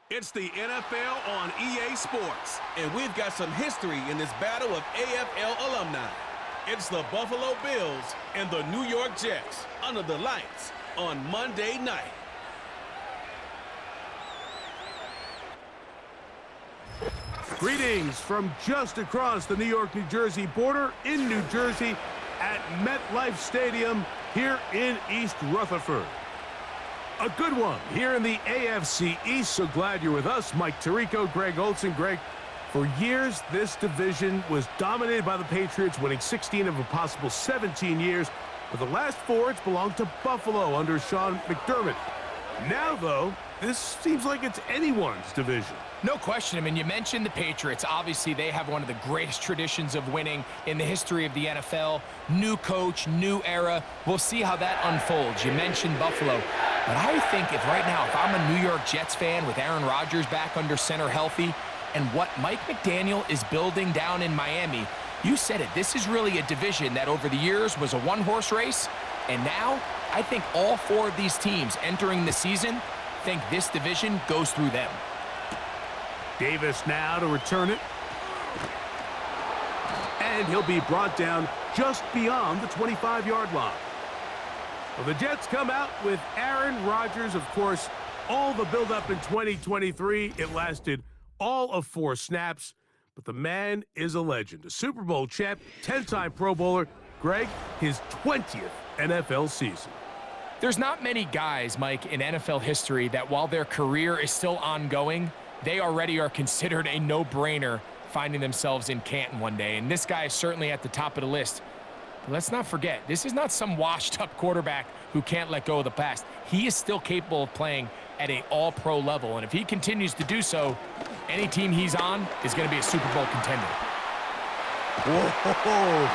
It's the NFL on EA Sports. And we've got some history in this battle of AFL alumni. It's the Buffalo Bills and the New York Jets under the lights on Monday night. Greetings from just across the New York-New Jersey border in New Jersey at MetLife Stadium here in East Rutherford. A good one here in the AFC East. So glad you're with us. Mike Tirico, Greg Olson. Greg, for years, this division was dominated by the Patriots, winning 16 of a possible 17 years. But the last 4, it's belonged to Buffalo under Sean McDermott. Now, though, this seems like it's anyone's division. No question. I mean, you mentioned the Patriots. Obviously, they have one of the greatest traditions of winning in the history of the NFL. New coach, new era. We'll see how that unfolds. You mentioned Buffalo. But I think if I'm a New York Jets fan with Aaron Rodgers back under center healthy, and what Mike McDaniel is building down in Miami, you said it. This is really a division that over the years was a one-horse race. And now, I think all 4 of these teams entering the season think this division goes through them. Davis now to return it. And he'll be brought down just beyond the 25-yard line. Well, the Jets come out with Aaron Rodgers. Of course, all the buildup in 2023. It lasted all of 4 snaps. But the man is a legend. A Super Bowl champ, 10-time Pro Bowler. Greg, his 20th NFL season. There's not many guys, Mike, in NFL history that while their career is still ongoing, they already are considered a no-brainer finding themselves in Canton one day. And this guy is certainly at the top of the list. But let's not forget, this is not some washed-up quarterback who can't let go of the past. He is still capable of playing at an all-pro level. And if he continues to do so, any team he's on is going to be a Super Bowl contender. Whoa!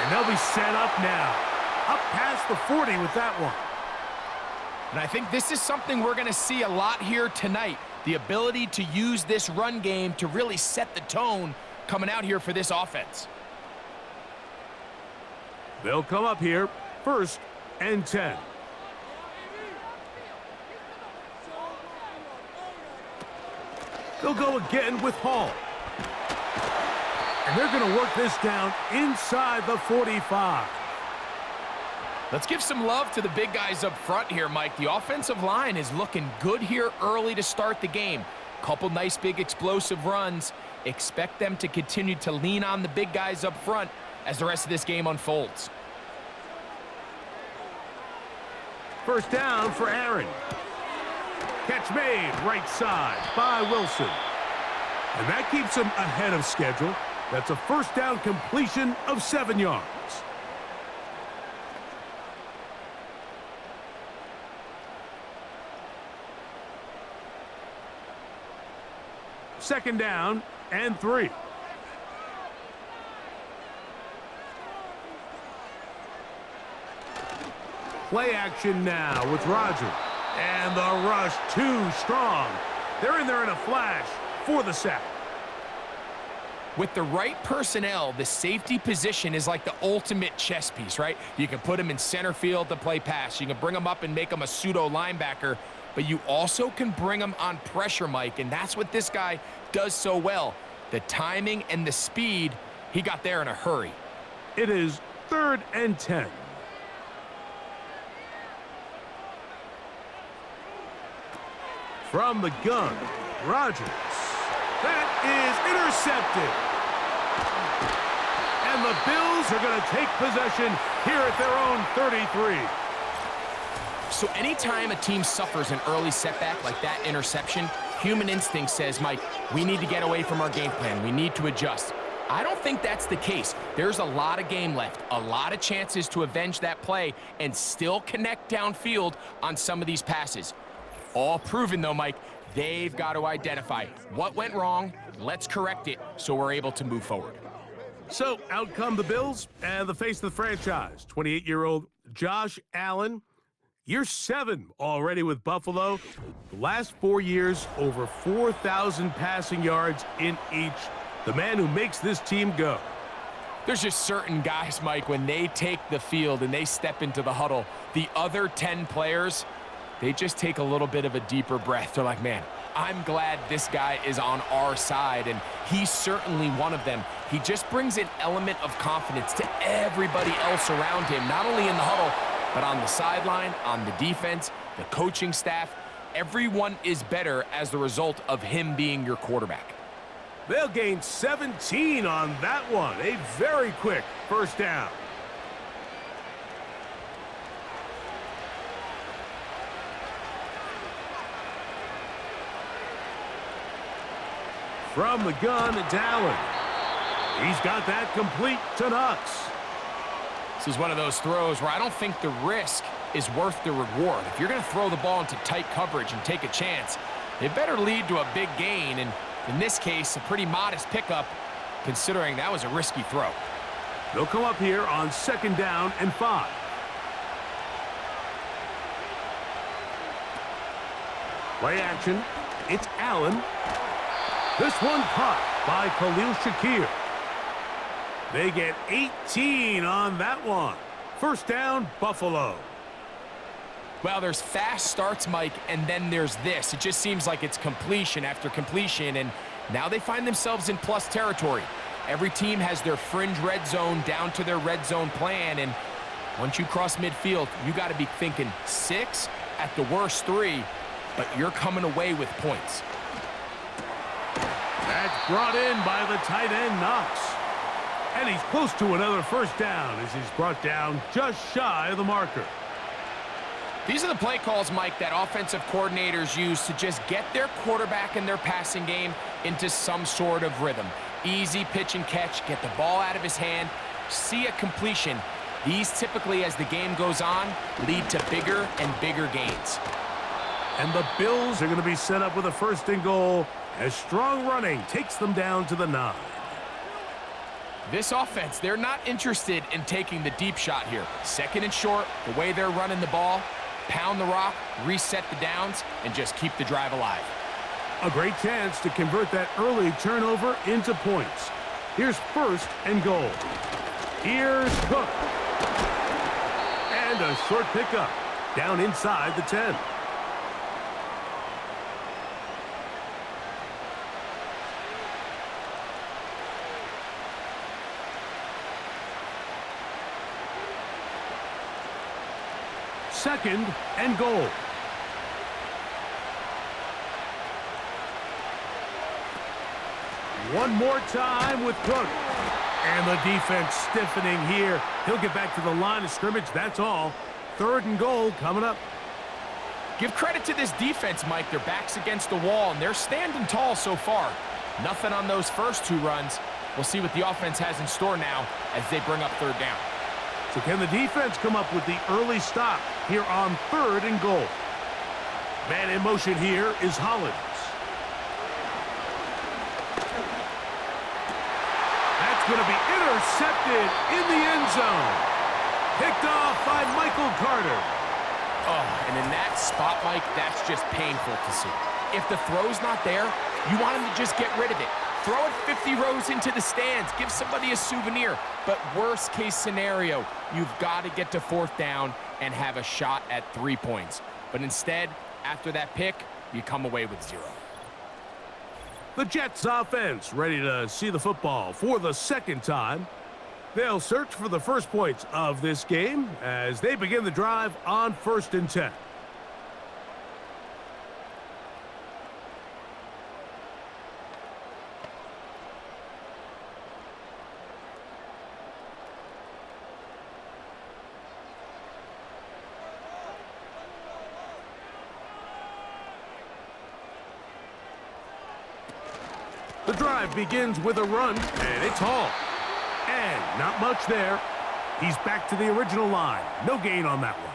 And they'll be set up now. Up past the 40 with that one. And I think this is something we're going to see a lot here tonight. The ability to use this run game to really set the tone coming out here for this offense. They'll come up here, 1st and 10. They'll go again with Hall. And they're going to work this down inside the 45. Let's give some love to the big guys up front here, Mike. The offensive line is looking good here early to start the game. Couple nice big explosive runs. Expect them to continue to lean on the big guys up front as the rest of this game unfolds. First down for Aaron. Catch made right side by Wilson. And that keeps him ahead of schedule. That's a first down completion of 7 yards. Second down and 3. Play action now with Rodgers. And the rush too strong. They're in there in a flash for the sack. With the right personnel, the safety position is like the ultimate chess piece, right? You can put him in center field to play pass. You can bring him up and make him a pseudo linebacker. But you also can bring him on pressure, Mike, and that's what this guy does so well. The timing and the speed, he got there in a hurry. It is 3rd and 10. From the gun, Rodgers. That is intercepted. And the Bills are going to take possession here at their own 33. So anytime a team suffers an early setback like that interception, human instinct says, Mike, we need to get away from our game plan. We need to adjust. I don't think that's the case. There's a lot of game left, a lot of chances to avenge that play and still connect downfield on some of these passes. All proven, though, Mike, they've got to identify what went wrong, let's correct it so we're able to move forward. So out come the Bills and the face of the franchise, 28-year-old Josh Allen. Year 7 already with Buffalo. The last 4 years, over 4,000 passing yards in each. The man who makes this team go. There's just certain guys, Mike, when they take the field and they step into the huddle, the other 10 players, they just take a little bit of a deeper breath. They're like, man, I'm glad this guy is on our side, and he's certainly one of them. He just brings an element of confidence to everybody else around him, not only in the huddle, but on the sideline, on the defense, the coaching staff. Everyone is better as the result of him being your quarterback. They'll gain 17 on that one. A very quick first down. From the gun, it's Allen. He's got that complete to Knox. This is one of those throws where I don't think the risk is worth the reward. If you're going to throw the ball into tight coverage and take a chance, it better lead to a big gain, and in this case, a pretty modest pickup, considering that was a risky throw. They'll come up here on 2nd down and 5. Play action. It's Allen. This one caught by Khalil Shakir. They get 18 on that one. First down, Buffalo. Well, there's fast starts, Mike, and then there's this. It just seems like it's completion after completion, and now they find themselves in plus territory. Every team has their fringe red zone down to their red zone plan, and once you cross midfield, you got to be thinking 6, at the worst 3, but you're coming away with points. That's brought in by the tight end, Knox. And he's close to another first down as he's brought down just shy of the marker. These are the play calls, Mike, that offensive coordinators use to just get their quarterback and their passing game into some sort of rhythm. Easy pitch and catch, get the ball out of his hand, see a completion. These typically, as the game goes on, lead to bigger and bigger gains. And the Bills are going to be set up with a 1st and goal as strong running takes them down to the 9. This offense, they're not interested in taking the deep shot here. 2nd and short, the way they're running the ball, pound the rock, reset the downs, and just keep the drive alive. A great chance to convert that early turnover into points. Here's 1st and goal. Here's Cook. And a short pickup down inside the 10. Second and goal. One more time with Cook. And the defense stiffening here. He'll get back to the line of scrimmage. That's all. 3rd and goal coming up. Give credit to this defense, Mike. Their back's against the wall, and they're standing tall so far. Nothing on those first 2 runs. We'll see what the offense has in store now as they bring up 3rd down. So can the defense come up with the early stop here on 3rd and goal? Man in motion here is Hollins. That's going to be intercepted in the end zone. Picked off by Michael Carter. Oh, and in that spot, Mike, that's just painful to see. If the throw's not there, you want him to just get rid of it. Throw it 50 rows into the stands. Give somebody a souvenir. But worst case scenario, you've got to get to 4th down and have a shot at 3 points. But instead, after that pick, you come away with 0. The Jets offense ready to see the football for the 2nd time. They'll search for the first points of this game as they begin the drive on 1st and 10. The drive begins with a run, and it's Hall. And not much there. He's back to the original line. No gain on that one.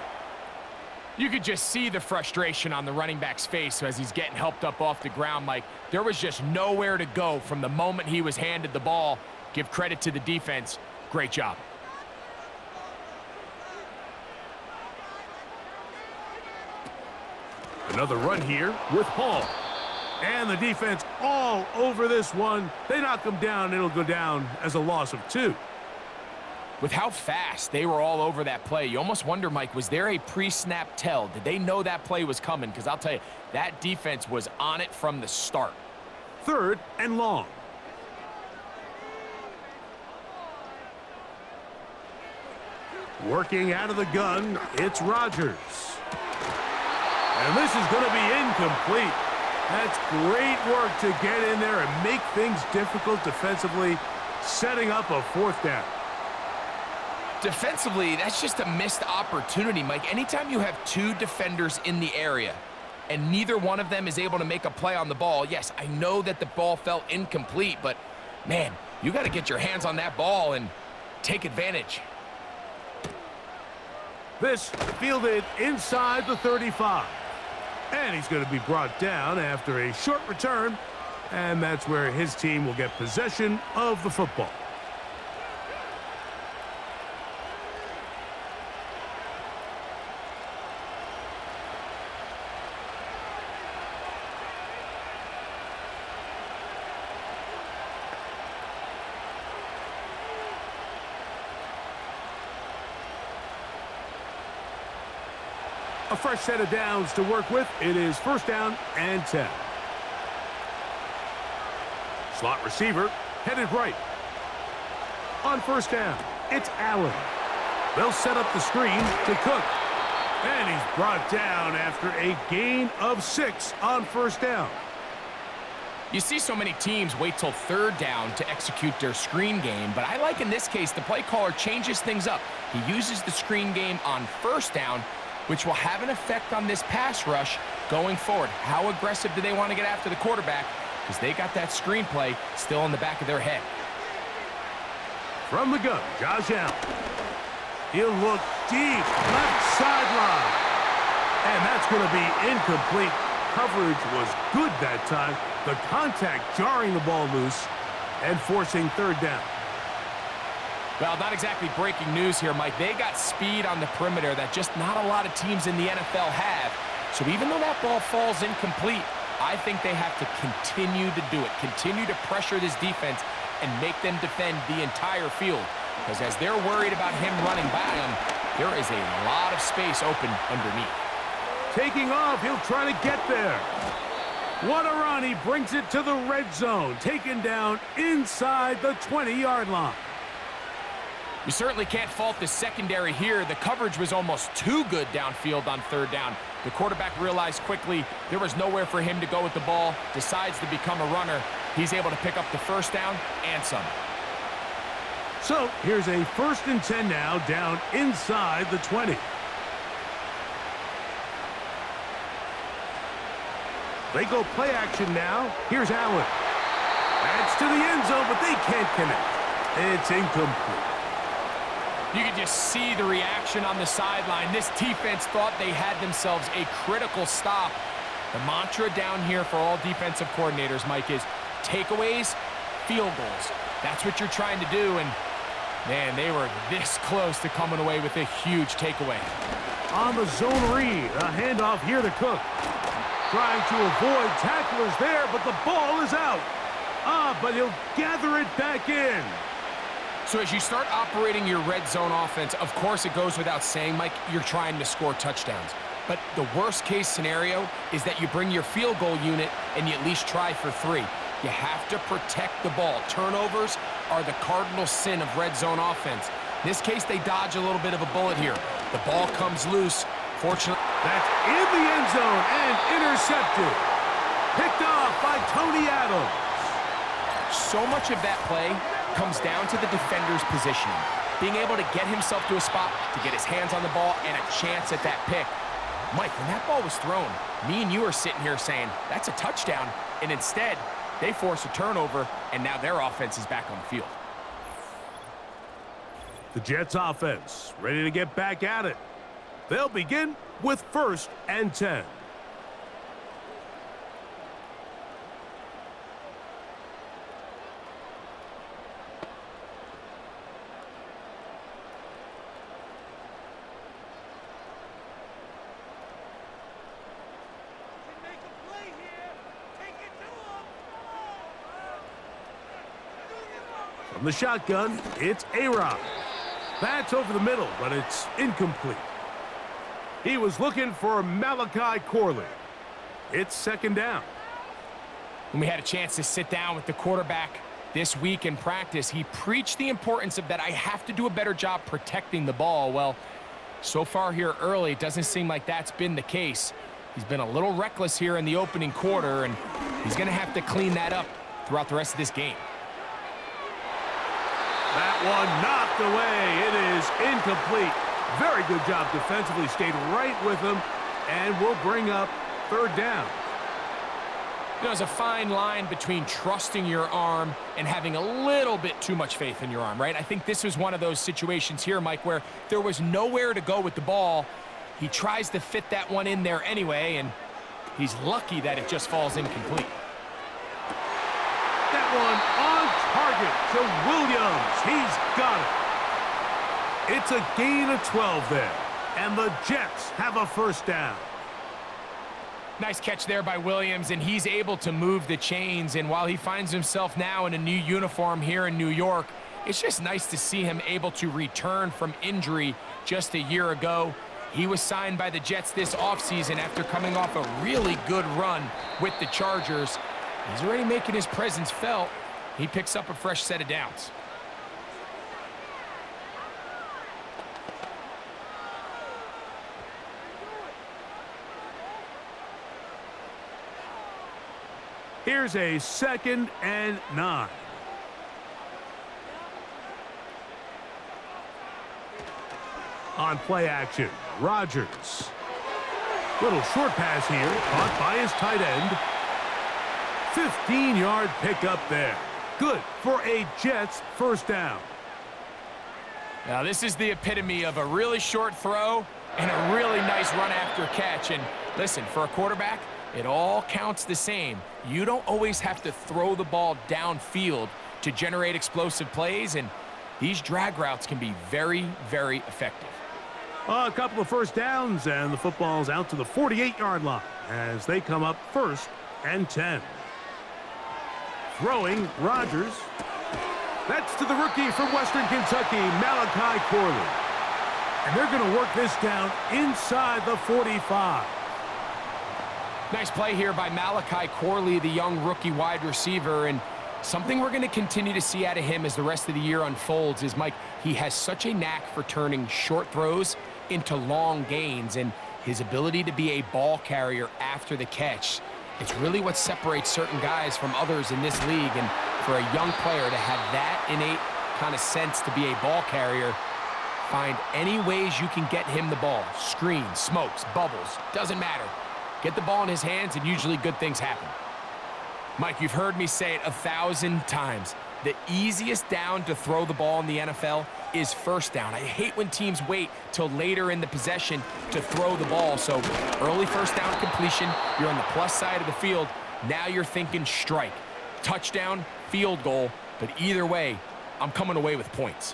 You could just see the frustration on the running back's face as he's getting helped up off the ground, Mike. There was just nowhere to go from the moment he was handed the ball. Give credit to the defense. Great job. Another run here with Hall. And the defense all over this one. They knock him down. It'll go down as a loss of 2. With how fast they were all over that play, you almost wonder, Mike, was there a pre-snap tell? Did they know that play was coming? Because I'll tell you, that defense was on it from the start. 3rd and long. Working out of the gun, it's Rodgers. And this is going to be incomplete. That's great work to get in there and make things difficult defensively, setting up a 4th down. Defensively, that's just a missed opportunity, Mike. Anytime you have 2 defenders in the area and neither one of them is able to make a play on the ball, yes, I know that the ball felt incomplete, but, man, you got to get your hands on that ball and take advantage. This fielded inside the 35. And he's going to be brought down after a short return. And that's where his team will get possession of the football. A fresh set of downs to work with. It is 1st down and 10. Slot receiver headed right. On 1st down, it's Allen. They'll set up the screen to Cook. And he's brought down after a gain of 6 on 1st down. You see so many teams wait till 3rd down to execute their screen game, but I like in this case the play caller changes things up. He uses the screen game on 1st down, which will have an effect on this pass rush going forward. How aggressive do they want to get after the quarterback? Because they got that screenplay still in the back of their head. From the gun, Josh Allen. He'll look deep, left sideline. And that's going to be incomplete. Coverage was good that time. The contact jarring the ball loose and forcing 3rd down. Well, not exactly breaking news here, Mike. They got speed on the perimeter that just not a lot of teams in the NFL have. So even though that ball falls incomplete, I think they have to continue to do it. Continue to pressure this defense and make them defend the entire field. Because as they're worried about him running by them, there is a lot of space open underneath. Taking off, he'll try to get there. What a run, he brings it to the red zone. Taken down inside the 20-yard line. You certainly can't fault the secondary here. The coverage was almost too good downfield on 3rd down. The quarterback realized quickly there was nowhere for him to go with the ball, decides to become a runner. He's able to pick up the 1st down and some. So here's a 1st and 10 now, down inside the 20. They go play action now. Here's Allen. That's to the end zone, but they can't connect. It's incomplete. You can just see the reaction on the sideline. This defense thought they had themselves a critical stop. The mantra down here for all defensive coordinators, Mike, is takeaways, field goals. That's what you're trying to do, and, man, they were this close to coming away with a huge takeaway. On the zone read, a handoff here to Cook. Trying to avoid tacklers there, but the ball is out. But he'll gather it back in. So as you start operating your red zone offense, of course it goes without saying, Mike, you're trying to score touchdowns. But the worst case scenario is that you bring your field goal unit and you at least try for 3. You have to protect the ball. Turnovers are the cardinal sin of red zone offense. In this case, they dodge a little bit of a bullet here. The ball comes loose. Fortunately, that's in the end zone and intercepted. Picked off by Tony Adams. So much of that play comes down to the defender's positioning. Being able to get himself to a spot, to get his hands on the ball, and a chance at that pick. Mike, when that ball was thrown, me and you are sitting here saying, that's a touchdown. And instead, they force a turnover, and now their offense is back on the field. The Jets offense ready to get back at it. They'll begin with 1st and 10. From the shotgun, it's A-Rod. That's over the middle, but it's incomplete. He was looking for Malachi Corley. It's second down. When we had a chance to sit down with the quarterback this week in practice, he preached the importance of that I have to do a better job protecting the ball. Well, so far here early, it doesn't seem like that's been the case. He's been a little reckless here in the opening quarter, and he's going to have to clean that up throughout the rest of this game. That one knocked away. It is incomplete. Very good job defensively. Stayed right with him, and will bring up third down. You know, there's a fine line between trusting your arm and having a little bit too much faith in your arm, right? I think this was one of those situations here, Mike, where there was nowhere to go with the ball. He tries to fit that one in there anyway, and he's lucky that it just falls incomplete. That one on target to Williams. He's got it. It's a gain of 12 there, and the Jets have a first down. Nice catch there by Williams, and he's able to move the chains. And while he finds himself now in a new uniform here in New York, it's just nice to see him able to return from injury just a year ago. He was signed by the Jets this offseason after coming off a really good run with the Chargers. He's already making his presence felt. He picks up a fresh set of downs. Here's a 2nd and 9. On play action, Rodgers. Little short pass here, caught by his tight end. 15-yard pickup there. Good for a Jets first down. Now this is the epitome of a really short throw and a really nice run after catch. And listen, for a quarterback, it all counts the same. You don't always have to throw the ball downfield to generate explosive plays, and these drag routes can be very, very effective. A couple of first downs, and the football's out to the 48-yard line as they come up 1st and 10. Throwing, Rodgers. That's to the rookie from Western Kentucky, Malachi Corley. And they're going to work this down inside the 45. Nice play here by Malachi Corley, the young rookie wide receiver, and something we're going to continue to see out of him as the rest of the year unfolds is, Mike, he has such a knack for turning short throws into long gains, and his ability to be a ball carrier after the catch. It's really what separates certain guys from others in this league, and for a young player to have that innate kind of sense to be a ball carrier, find any ways you can get him the ball. Screens, smokes, bubbles, doesn't matter. Get the ball in his hands, and usually good things happen. Mike, you've heard me say it 1,000 times. The easiest down to throw the ball in the NFL is first down. I hate when teams wait till later in the possession to throw the ball. So early first down completion, you're on the plus side of the field. Now you're thinking strike, touchdown, field goal. But either way, I'm coming away with points.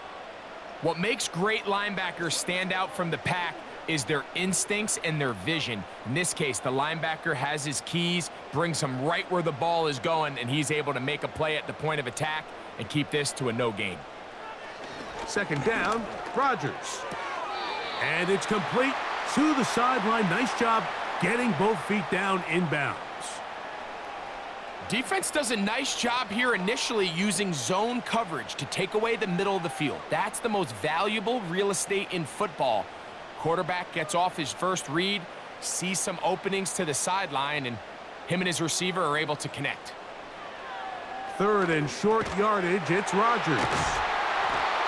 What makes great linebackers stand out from the pack is their instincts and their vision. In this case, the linebacker has his keys, brings him right where the ball is going, and he's able to make a play at the point of attack and keep this to a no gain. Second down, Rodgers. And it's complete to the sideline. Nice job getting both feet down inbounds. Defense does a nice job here initially using zone coverage to take away the middle of the field. That's the most valuable real estate in football. Quarterback gets off his first read, sees some openings to the sideline, and him and his receiver are able to connect. 3rd and short yardage, it's Rodgers.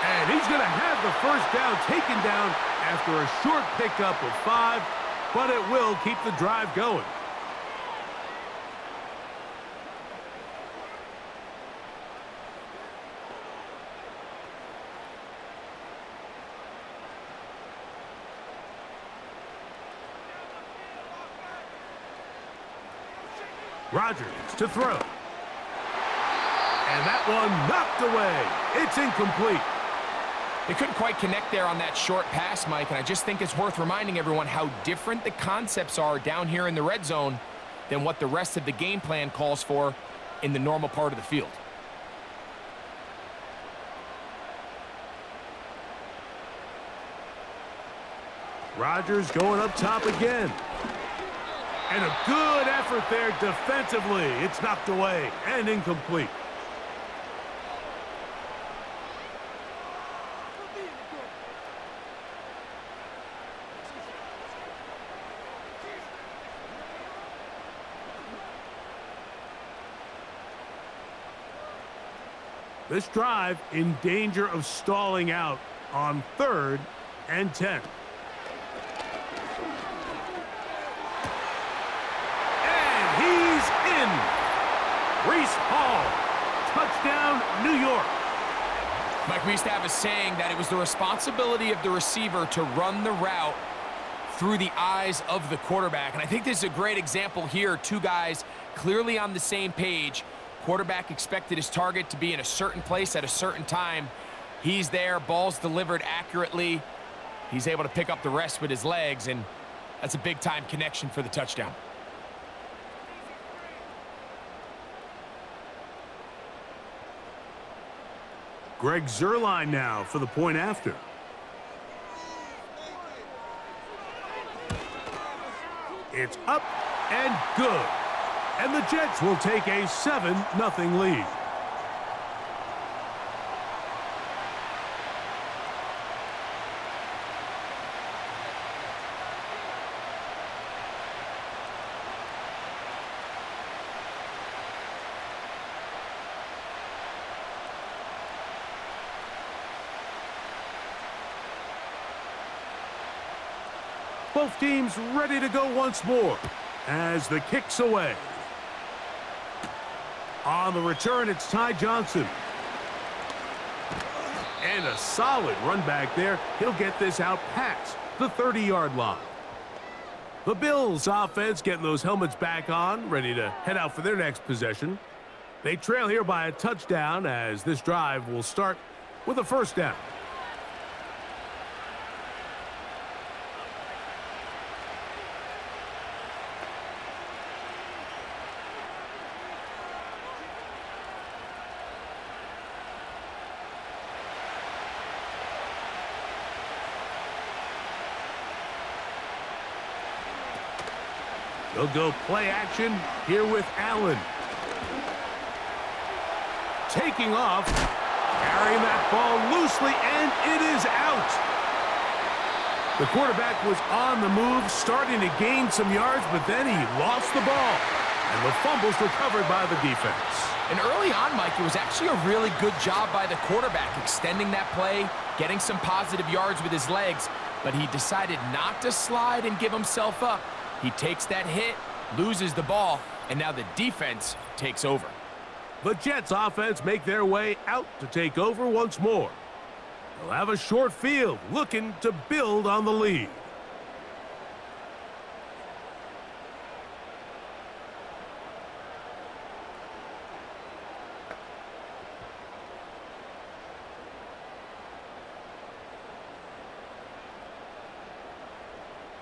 And he's going to have the first down taken down after a short pickup of 5, but it will keep the drive going. Rodgers to throw. And that one knocked away. It's incomplete. They couldn't quite connect there on that short pass, Mike, and I just think it's worth reminding everyone how different the concepts are down here in the red zone than what the rest of the game plan calls for in the normal part of the field. Rodgers going up top again. And a good effort there defensively. It's knocked away and incomplete. This drive in danger of stalling out on 3rd and 10. And he's in. Reese Hall. Touchdown, New York. Mike, we used to have a saying that it was the responsibility of the receiver to run the route through the eyes of the quarterback. And I think this is a great example here. Two guys clearly on the same page. Quarterback expected his target to be in a certain place at a certain time. He's there, ball's delivered accurately. He's able to pick up the rest with his legs, and that's a big-time connection for the touchdown. Greg Zuerlein now for the point after. It's up and good. And the Jets will take a 7-0 lead. Both teams ready to go once more as the kick's away. On the return, it's Ty Johnson. And a solid run back there. He'll get this out past the 30-yard line. The Bills offense getting those helmets back on, ready to head out for their next possession. They trail here by a touchdown as this drive will start with a first down. They'll go play action here with Allen. Taking off, carrying that ball loosely, and it is out. The quarterback was on the move, starting to gain some yards, but then he lost the ball. And the fumble's recovered by the defense. And early on, Mike, it was actually a really good job by the quarterback, extending that play, getting some positive yards with his legs, but he decided not to slide and give himself up. He takes that hit, loses the ball, and now the defense takes over. The Jets offense make their way out to take over once more. They'll have a short field, looking to build on the lead.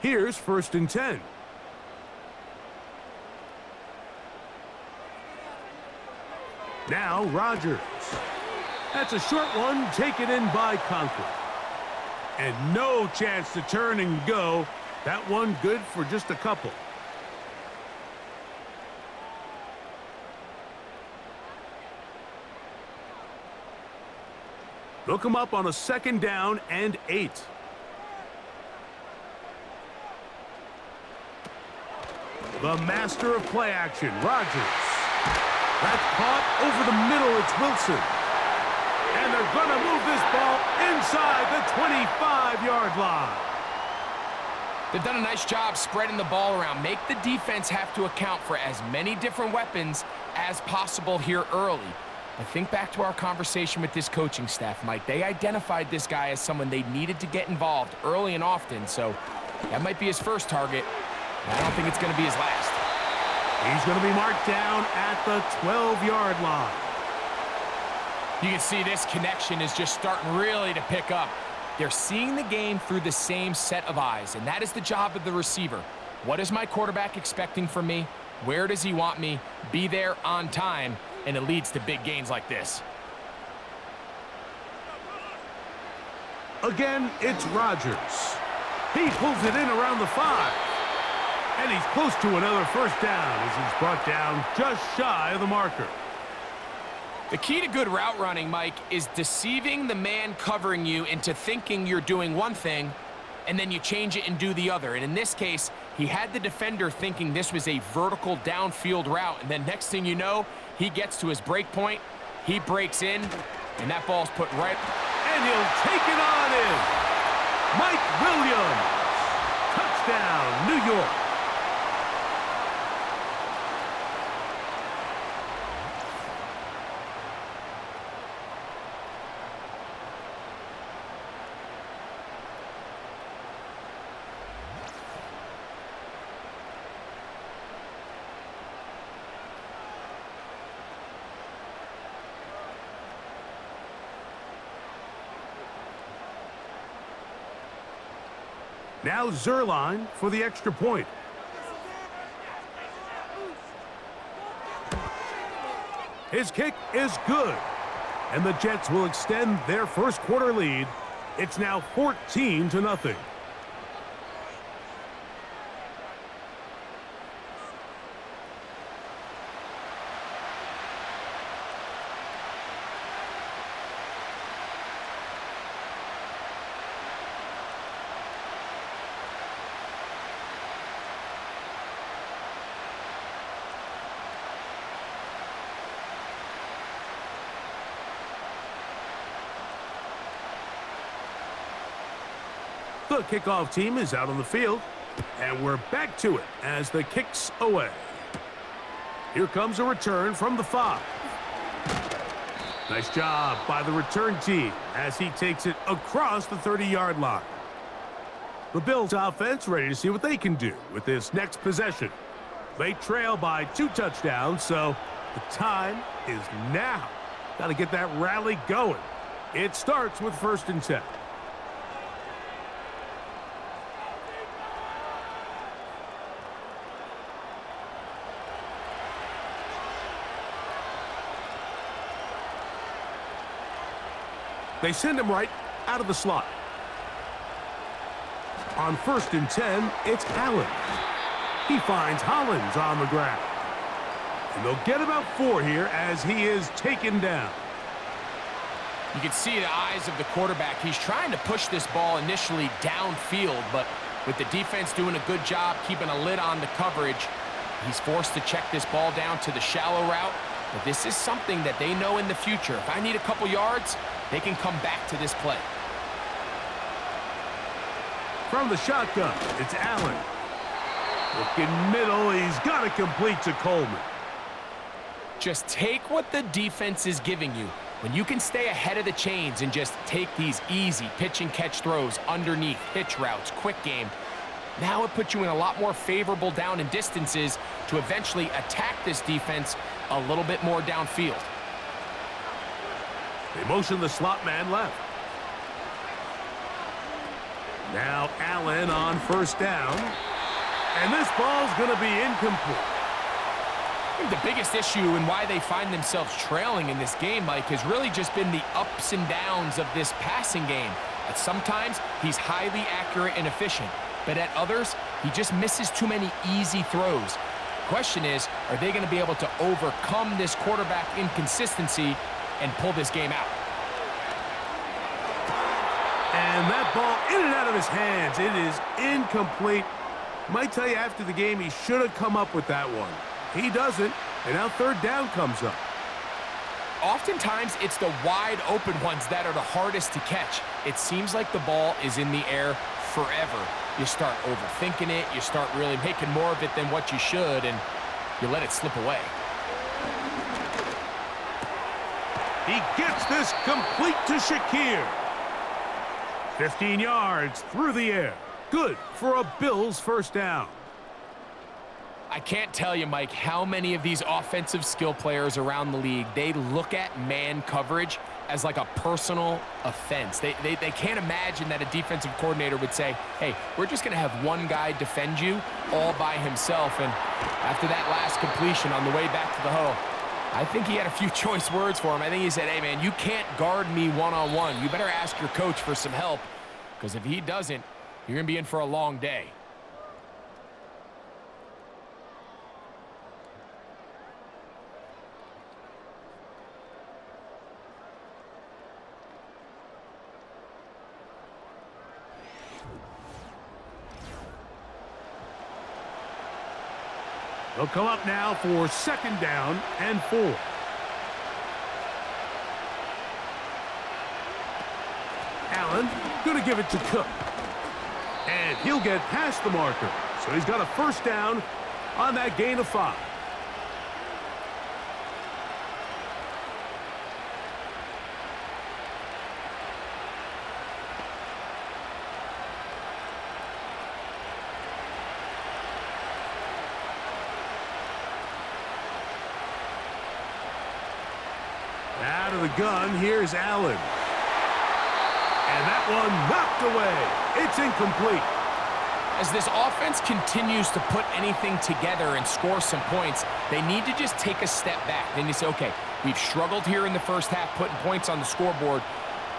Here's 1st and 10. Now Rodgers. That's a short one taken in by Conklin. And no chance to turn and go. That one good for just a couple. Look him up on a 2nd down and 8. The master of play action, Rodgers. That's caught over the middle. It's Wilson. And they're going to move this ball inside the 25-yard line. They've done a nice job spreading the ball around. Make the defense have to account for as many different weapons as possible here early. But think back to our conversation with this coaching staff, Mike. They identified this guy as someone they needed to get involved early and often. So that might be his first target. I don't think it's going to be his last. He's going to be marked down at the 12-yard line. You can see this connection is just starting really to pick up. They're seeing the game through the same set of eyes, and that is the job of the receiver. What is my quarterback expecting from me? Where does he want me? Be there on time, and it leads to big gains like this. Again, it's Rodgers. He pulls it in around the 5. And he's close to another first down as he's brought down just shy of the marker. The key to good route running, Mike, is deceiving the man covering you into thinking you're doing one thing, and then you change it and do the other. And in this case, he had the defender thinking this was a vertical downfield route, and then next thing you know, he gets to his break point, he breaks in, and that ball's put right. And he'll take it on in. Mike Williams. Touchdown, New York. Now Zerline for the extra point. His kick is good. And the Jets will extend their first quarter lead. It's now 14-0. The kickoff team is out on the field, and we're back to it as the kick's away. Here comes a return from the 5. Nice job by the return team as he takes it across the 30-yard line. The Bills offense ready to see what they can do with this next possession. They trail by 2 touchdowns, so the time is now. Got to get that rally going. It starts with 1st and 10. They send him right out of the slot. On 1st and 10, it's Allen. He finds Hollins on the ground. And they'll get about 4 here as he is taken down. You can see the eyes of the quarterback. He's trying to push this ball initially downfield, but with the defense doing a good job keeping a lid on the coverage, he's forced to check this ball down to the shallow route. But this is something that they know in the future. If I need a couple yards, they can come back to this play. From the shotgun, it's Allen. Looking middle, he's got to complete to Coleman. Just take what the defense is giving you. When you can stay ahead of the chains and just take these easy pitch and catch throws underneath, hitch routes, quick game, now it puts you in a lot more favorable down and distances to eventually attack this defense a little bit more downfield. They motion the slot man left. Now Allen on 1st down. And this ball's going to be incomplete. I think the biggest issue and why they find themselves trailing in this game, Mike, has really just been the ups and downs of this passing game. At sometimes, he's highly accurate and efficient. But at others, he just misses too many easy throws. The question is, are they going to be able to overcome this quarterback inconsistency and pull this game out? And that ball in and out of his hands. It is incomplete. Might tell you after the game he should have come up with that one. He doesn't, and now 3rd down comes up. Oftentimes, it's the wide open ones that are the hardest to catch. It seems like the ball is in the air forever. You start overthinking it, you start really making more of it than what you should, and you let it slip away. He gets this complete to Shakir. 15 yards through the air. Good for a Bills 1st down. I can't tell you, Mike, how many of these offensive skill players around the league, they look at man coverage as like a personal offense. They can't imagine that a defensive coordinator would say, hey, we're just going to have one guy defend you all by himself. And after that last completion on the way back to the huddle, I think he had a few choice words for him. I think he said, hey, man, you can't guard me one-on-one. You better ask your coach for some help, because if he doesn't, you're going to be in for a long day. They'll come up now for 2nd down and 4. Allen going to give it to Cook. And he'll get past the marker. So he's got a 1st down on that gain of 5. Out of the gun, here's Allen. And that one knocked away. It's incomplete. As this offense continues to put anything together and score some points, they need to just take a step back. Then you say, okay, we've struggled here in the first half putting points on the scoreboard.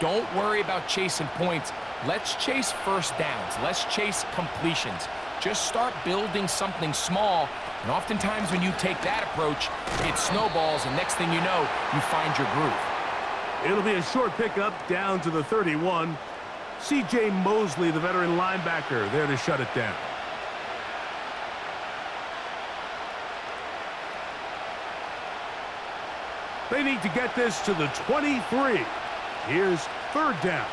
Don't worry about chasing points. Let's chase 1st downs. Let's chase completions. Just start building something small. And oftentimes when you take that approach, it snowballs, and next thing you know, you find your groove. It'll be a short pickup down to the 31. C.J. Mosley, the veteran linebacker, there to shut it down. They need to get this to the 23. Here's 3rd down.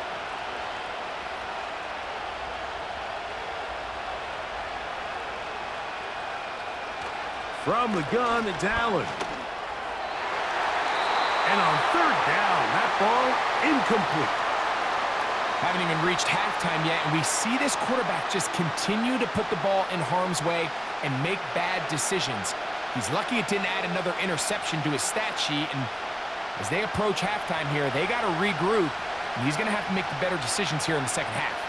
From the gun, it's Allen. And on 3rd down, that ball incomplete. Haven't even reached halftime yet, and we see this quarterback just continue to put the ball in harm's way and make bad decisions. He's lucky it didn't add another interception to his stat sheet, and as they approach halftime here, they got to regroup, and he's going to have to make the better decisions here in the 2nd half.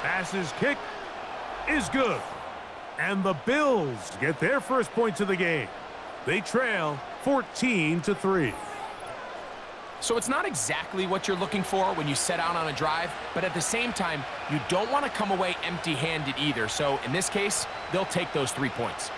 Passes kick is good. And the Bills get their 1st points of the game. They trail 14-3. So it's not exactly what you're looking for when you set out on a drive, but at the same time, you don't want to come away empty-handed either. So in this case, they'll take those 3 points.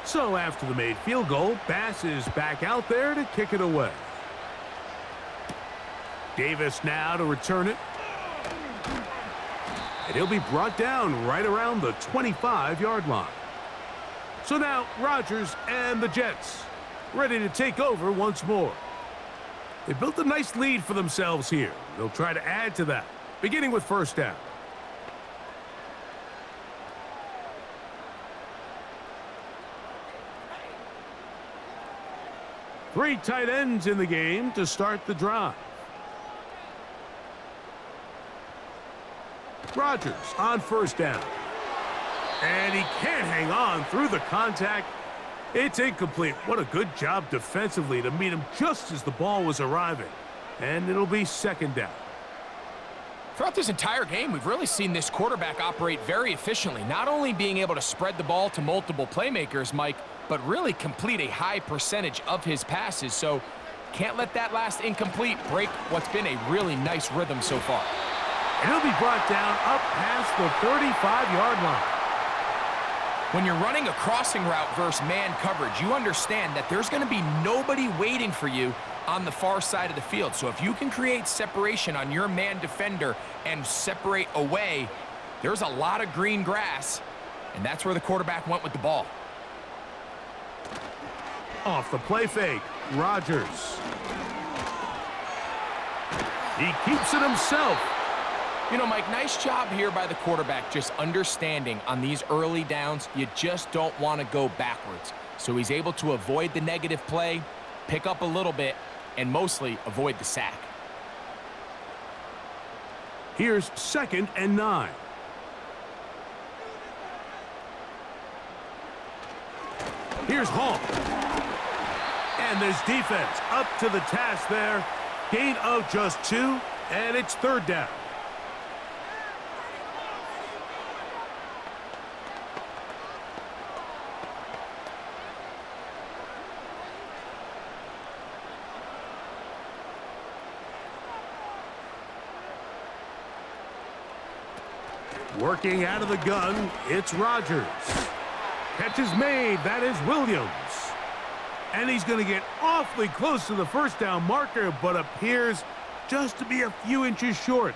So after the made field goal, Bass is back out there to kick it away. Davis now to return it. And he'll be brought down right around the 25-yard line. So now Rodgers and the Jets ready to take over once more. They built a nice lead for themselves here. They'll try to add to that, beginning with 1st down. Three tight ends in the game to start the drive. Rodgers on 1st down. And he can't hang on through the contact. It's incomplete. What a good job defensively to meet him just as the ball was arriving. And it'll be 2nd down. Throughout this entire game, we've really seen this quarterback operate very efficiently, not only being able to spread the ball to multiple playmakers, Mike, but really complete a high percentage of his passes. So can't let that last incomplete break what's been a really nice rhythm so far. And he'll be brought down up past the 35-yard line. When you're running a crossing route versus man coverage, you understand that there's going to be nobody waiting for you on the far side of the field. So if you can create separation on your man defender and separate away, there's a lot of green grass, and that's where the quarterback went with the ball. Off the play fake, Rodgers. He keeps it himself. You know, Mike, nice job here by the quarterback, just understanding on these early downs, you just don't want to go backwards. So he's able to avoid the negative play, pick up a little bit, and mostly avoid the sack. Here's 2nd and 9. Here's Hall. And this defense up to the task there. Gain of just 2, and it's third down. Working out of the gun, it's Rodgers. Catch is made, that is Williams. And he's going to get awfully close to the first down marker, but appears just to be a few inches short.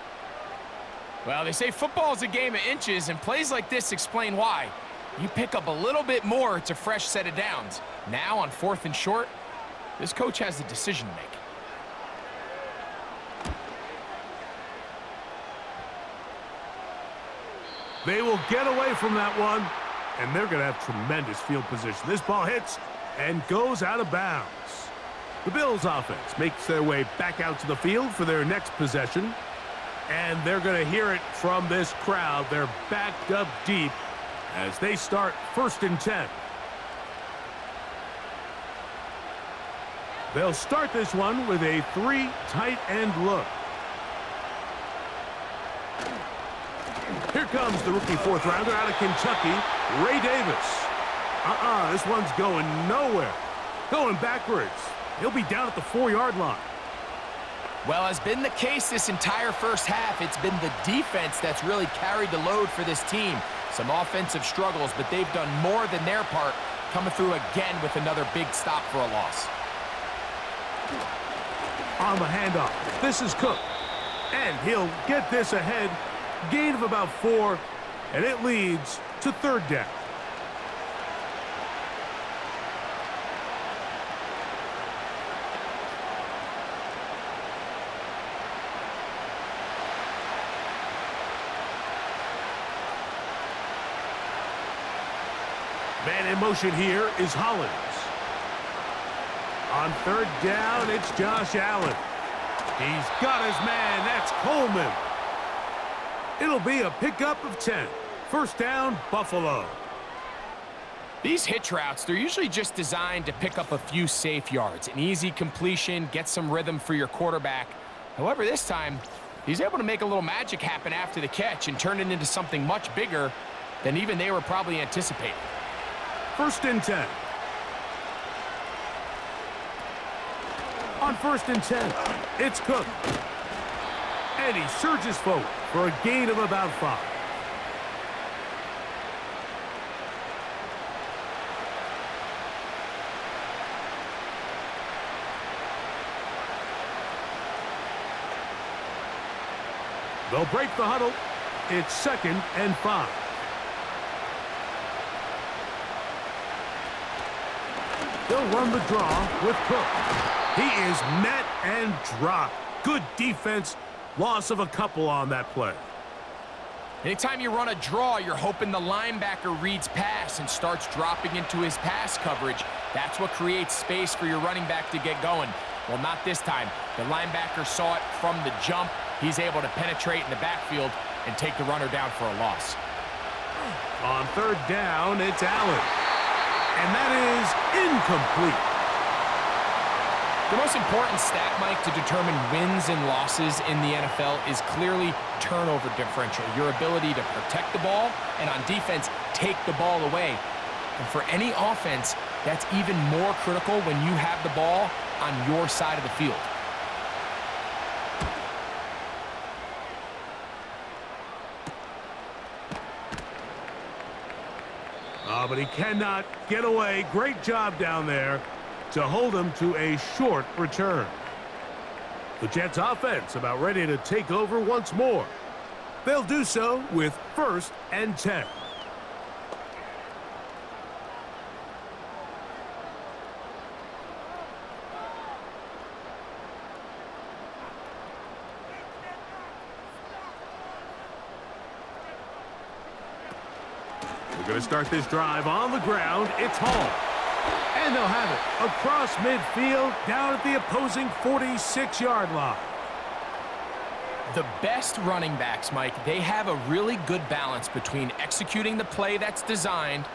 Well, they say football is a game of inches, and plays like this explain why. You pick up a little bit more, it's a fresh set of downs. Now on 4th and short, this coach has a decision to make. They will get away from that one, and they're going to have tremendous field position. This ball hits and goes out of bounds. The Bills offense makes their way back out to the field for their next possession, and they're going to hear it from this crowd. They're backed up deep as they start 1st and 10. They'll start this one with a 3 tight end look. Here comes the rookie 4th rounder out of Kentucky, Ray Davis. This one's going nowhere. Going backwards. He'll be down at the 4-yard line. Well, as been the case this entire first half, it's been the defense that's really carried the load for this team. Some offensive struggles, but they've done more than their part, coming through again with another big stop for a loss. On the handoff, this is Cook. And he'll get this ahead. Gain of about 4, and it leads to 3rd down. Man in motion here is Hollins. On 3rd down, it's Josh Allen. He's got his man. That's Coleman. It'll be a pickup of 10. 1st down, Buffalo. These hitch routes, they're usually just designed to pick up a few safe yards. An easy completion, get some rhythm for your quarterback. However, this time, he's able to make a little magic happen after the catch and turn it into something much bigger than even they were probably anticipating. 1st and 10. On 1st and 10, it's Cook. And he surges forward for a gain of about 5. They'll break the huddle. It's 2nd and 5. They'll run the draw with Cook. He is met and dropped. Good defense. Loss of a couple on that play. Anytime you run a draw, you're hoping the linebacker reads pass and starts dropping into his pass coverage. That's what creates space for your running back to get going. Well, not this time. The linebacker saw it from the jump. He's able to penetrate in the backfield and take the runner down for a loss. On 3rd down, it's Allen. And that is incomplete. The most important stat, Mike, to determine wins and losses in the NFL is clearly turnover differential, your ability to protect the ball and on defense, take the ball away. And for any offense, that's even more critical when you have the ball on your side of the field. But he cannot get away. Great job down there to hold him to a short return. The Jets offense about ready to take over once more. They'll do so with 1st and 10. We're going to start this drive on the ground. It's Hall. And they'll have it across midfield down at the opposing 46-yard line. The best running backs, Mike, they have a really good balance between executing the play that's designed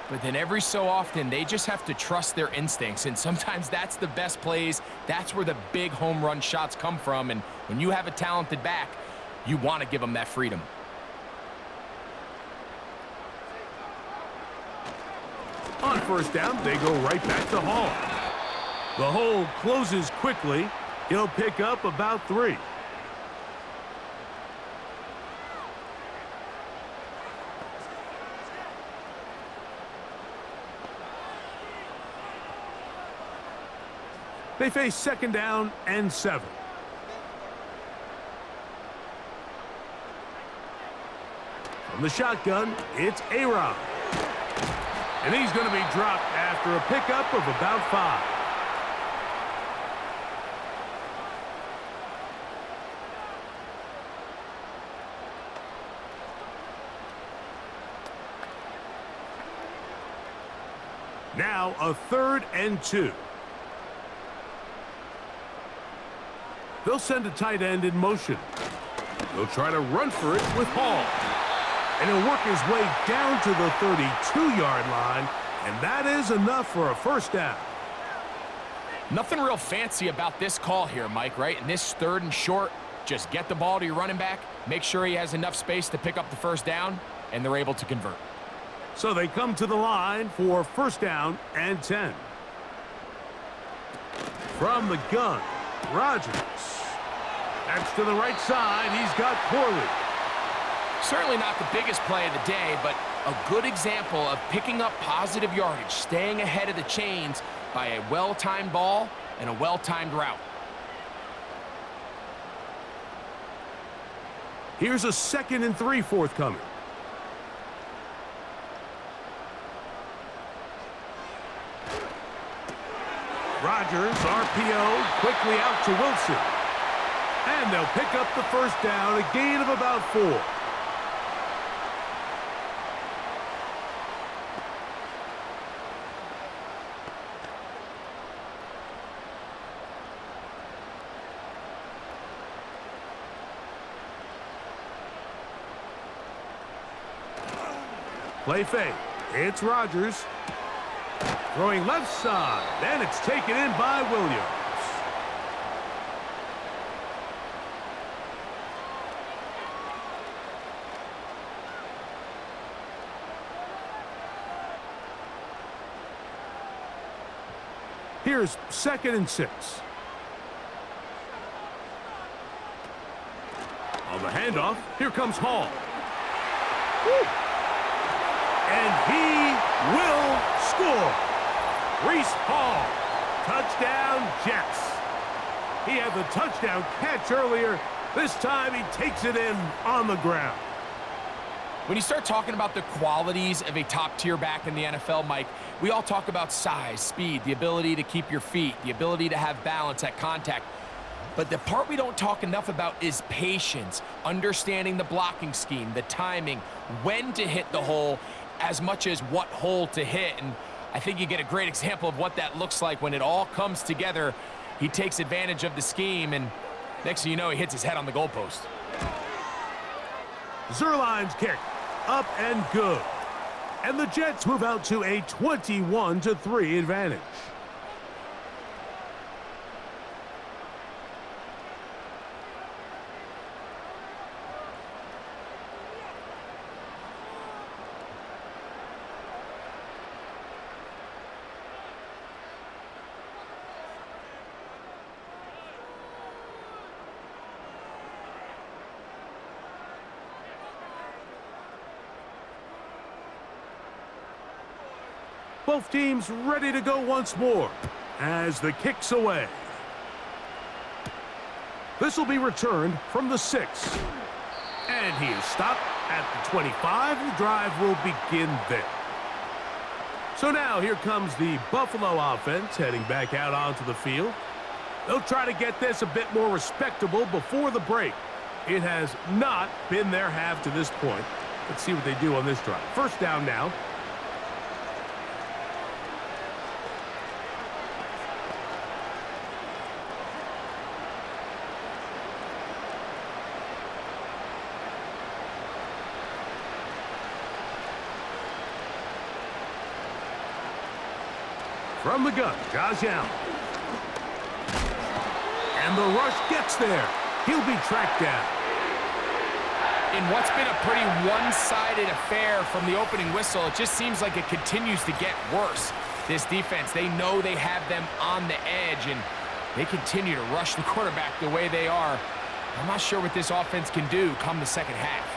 but then every so often, they just have to trust their instincts, and sometimes that's the best plays. That's where the big home run shots come from, and when you have a talented back, you want to give them that freedom. On first down, they go right back to Hall. The hole closes quickly. He'll pick up about 3. They face second down and 7. From the shotgun, it's A-Rod. And he's going to be dropped after a pickup of about 5. Now a 3rd and 2. They'll send a tight end in motion. They'll try to run for it with Hall. And he'll work his way down to the 32-yard line, and that is enough for a first down. Nothing real fancy about this call here, Mike, right? In this 3rd and short, just get the ball to your running back, make sure he has enough space to pick up the first down, and they're able to convert. So they come to the line for first down and 10. From the gun, Rodgers. That's to the right side. He's got Corley. Certainly not the biggest play of the day, but a good example of picking up positive yardage, staying ahead of the chains by a well-timed ball and a well-timed route. Here's a 2nd and 3 forthcoming. Rodgers, RPO, quickly out to Wilson. And they'll pick up the first down, a gain of about 4. Play fake. It's Rodgers. Throwing left side, and it's taken in by Williams. Here's 2nd and 6. On the handoff, here comes Hall. Woo! And he will score. Reese Hall, touchdown Jets. He had the touchdown catch earlier. This time he takes it in on the ground. When you start talking about the qualities of a top-tier back in the NFL, Mike, we all talk about size, speed, the ability to keep your feet, the ability to have balance at contact. But the part we don't talk enough about is patience, understanding the blocking scheme, the timing, when to hit the hole, as much as what hole to hit. And I think you get a great example of what that looks like when it all comes together. He takes advantage of the scheme, and next thing you know, he hits his head on the goalpost. Zerline's kick, up and good. And the Jets move out to a 21-3 advantage. Both teams ready to go once more as the kick's away. This will be returned from the 6. And he is stopped at the 25. The drive will begin there. So now here comes the Buffalo offense heading back out onto the field. They'll try to get this a bit more respectable before the break. It has not been their half to this point. Let's see what they do on this drive. First down now. From the gun, Josh Allen. And the rush gets there. He'll be tracked down. In what's been a pretty one-sided affair from the opening whistle, it just seems like it continues to get worse. This defense, they know they have them on the edge, and they continue to rush the quarterback the way they are. I'm not sure what this offense can do come the second half.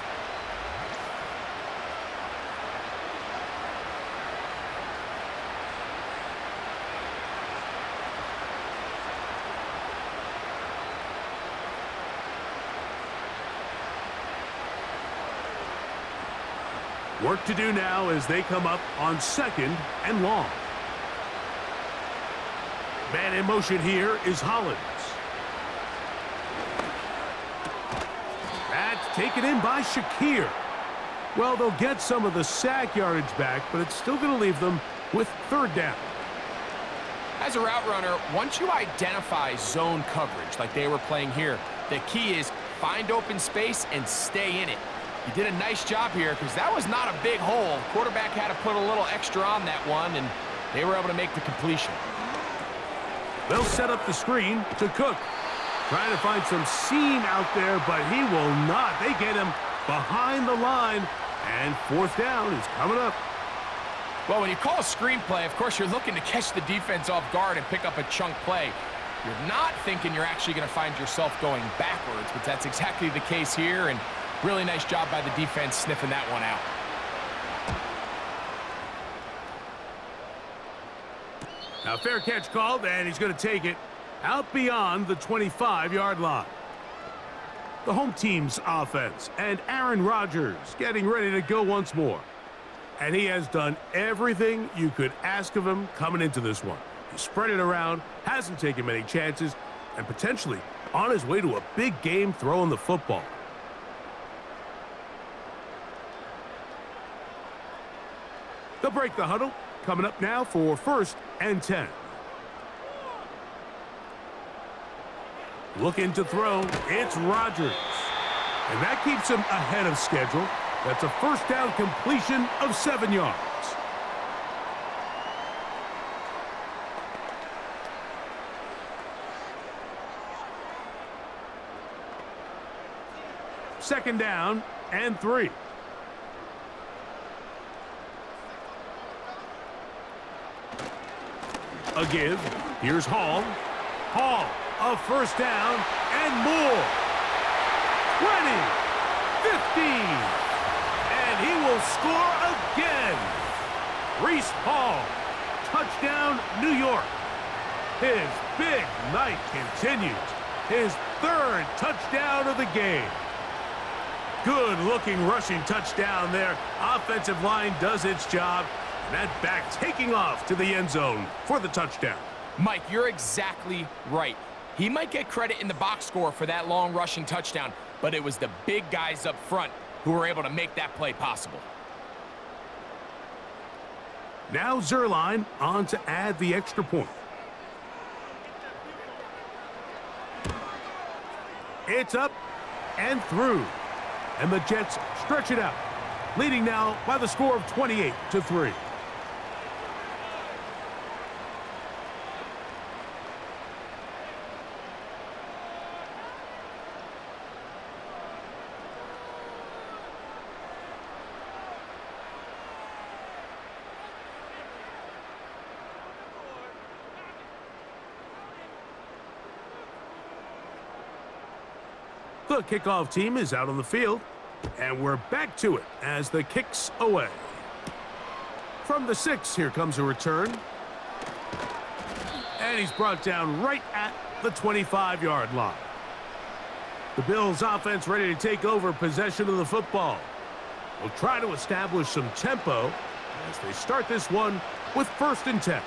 Work to do now as they come up on second and long. Man in motion here is Hollins. That's taken in by Shakir. Well, they'll get some of the sack yardage back, but it's still going to leave them with third down. As a route runner, once you identify zone coverage like they were playing here, the key is find open space and stay in it. He did a nice job here because that was not a big hole. Quarterback had to put a little extra on that one, and they were able to make the completion. They'll set up the screen to Cook. Trying to find some seam out there, but he will not. They get him behind the line, and fourth down is coming up. Well, when you call a screenplay, of course, you're looking to catch the defense off guard and pick up a chunk play. You're not thinking you're actually going to find yourself going backwards, but that's exactly the case here, and really nice job by the defense sniffing that one out. Now, fair catch called, and he's going to take it out beyond the 25-yard line. The home team's offense, and Aaron Rodgers getting ready to go once more. And he has done everything you could ask of him coming into this one. He spread it around, hasn't taken many chances, and potentially on his way to a big game throwing the football. They'll break the huddle. Coming up now for 1st and 10. Looking to throw, it's Rodgers. And that keeps him ahead of schedule. That's a first down completion of 7 yards. Second down and 3. A give. Here's Hall. Hall, a first down and more. 20, 15, and he will score again. Reese Hall, touchdown, New York. His big night continues. His 3rd touchdown of the game. Good-looking rushing touchdown there. Offensive line does its job. That back taking off to the end zone for the touchdown. Mike, you're exactly right. He might get credit in the box score for that long rushing touchdown, but it was the big guys up front who were able to make that play possible. Now Zerline on to add the extra point. It's up and through. And the Jets stretch it out, leading now by the score of 28-3. The kickoff team is out on the field, and we're back to it as the kick's away. From the 6, here comes a return. And he's brought down right at the 25-yard line. The Bills' offense ready to take over possession of the football. They'll try to establish some tempo as they start this one with 1st and 10.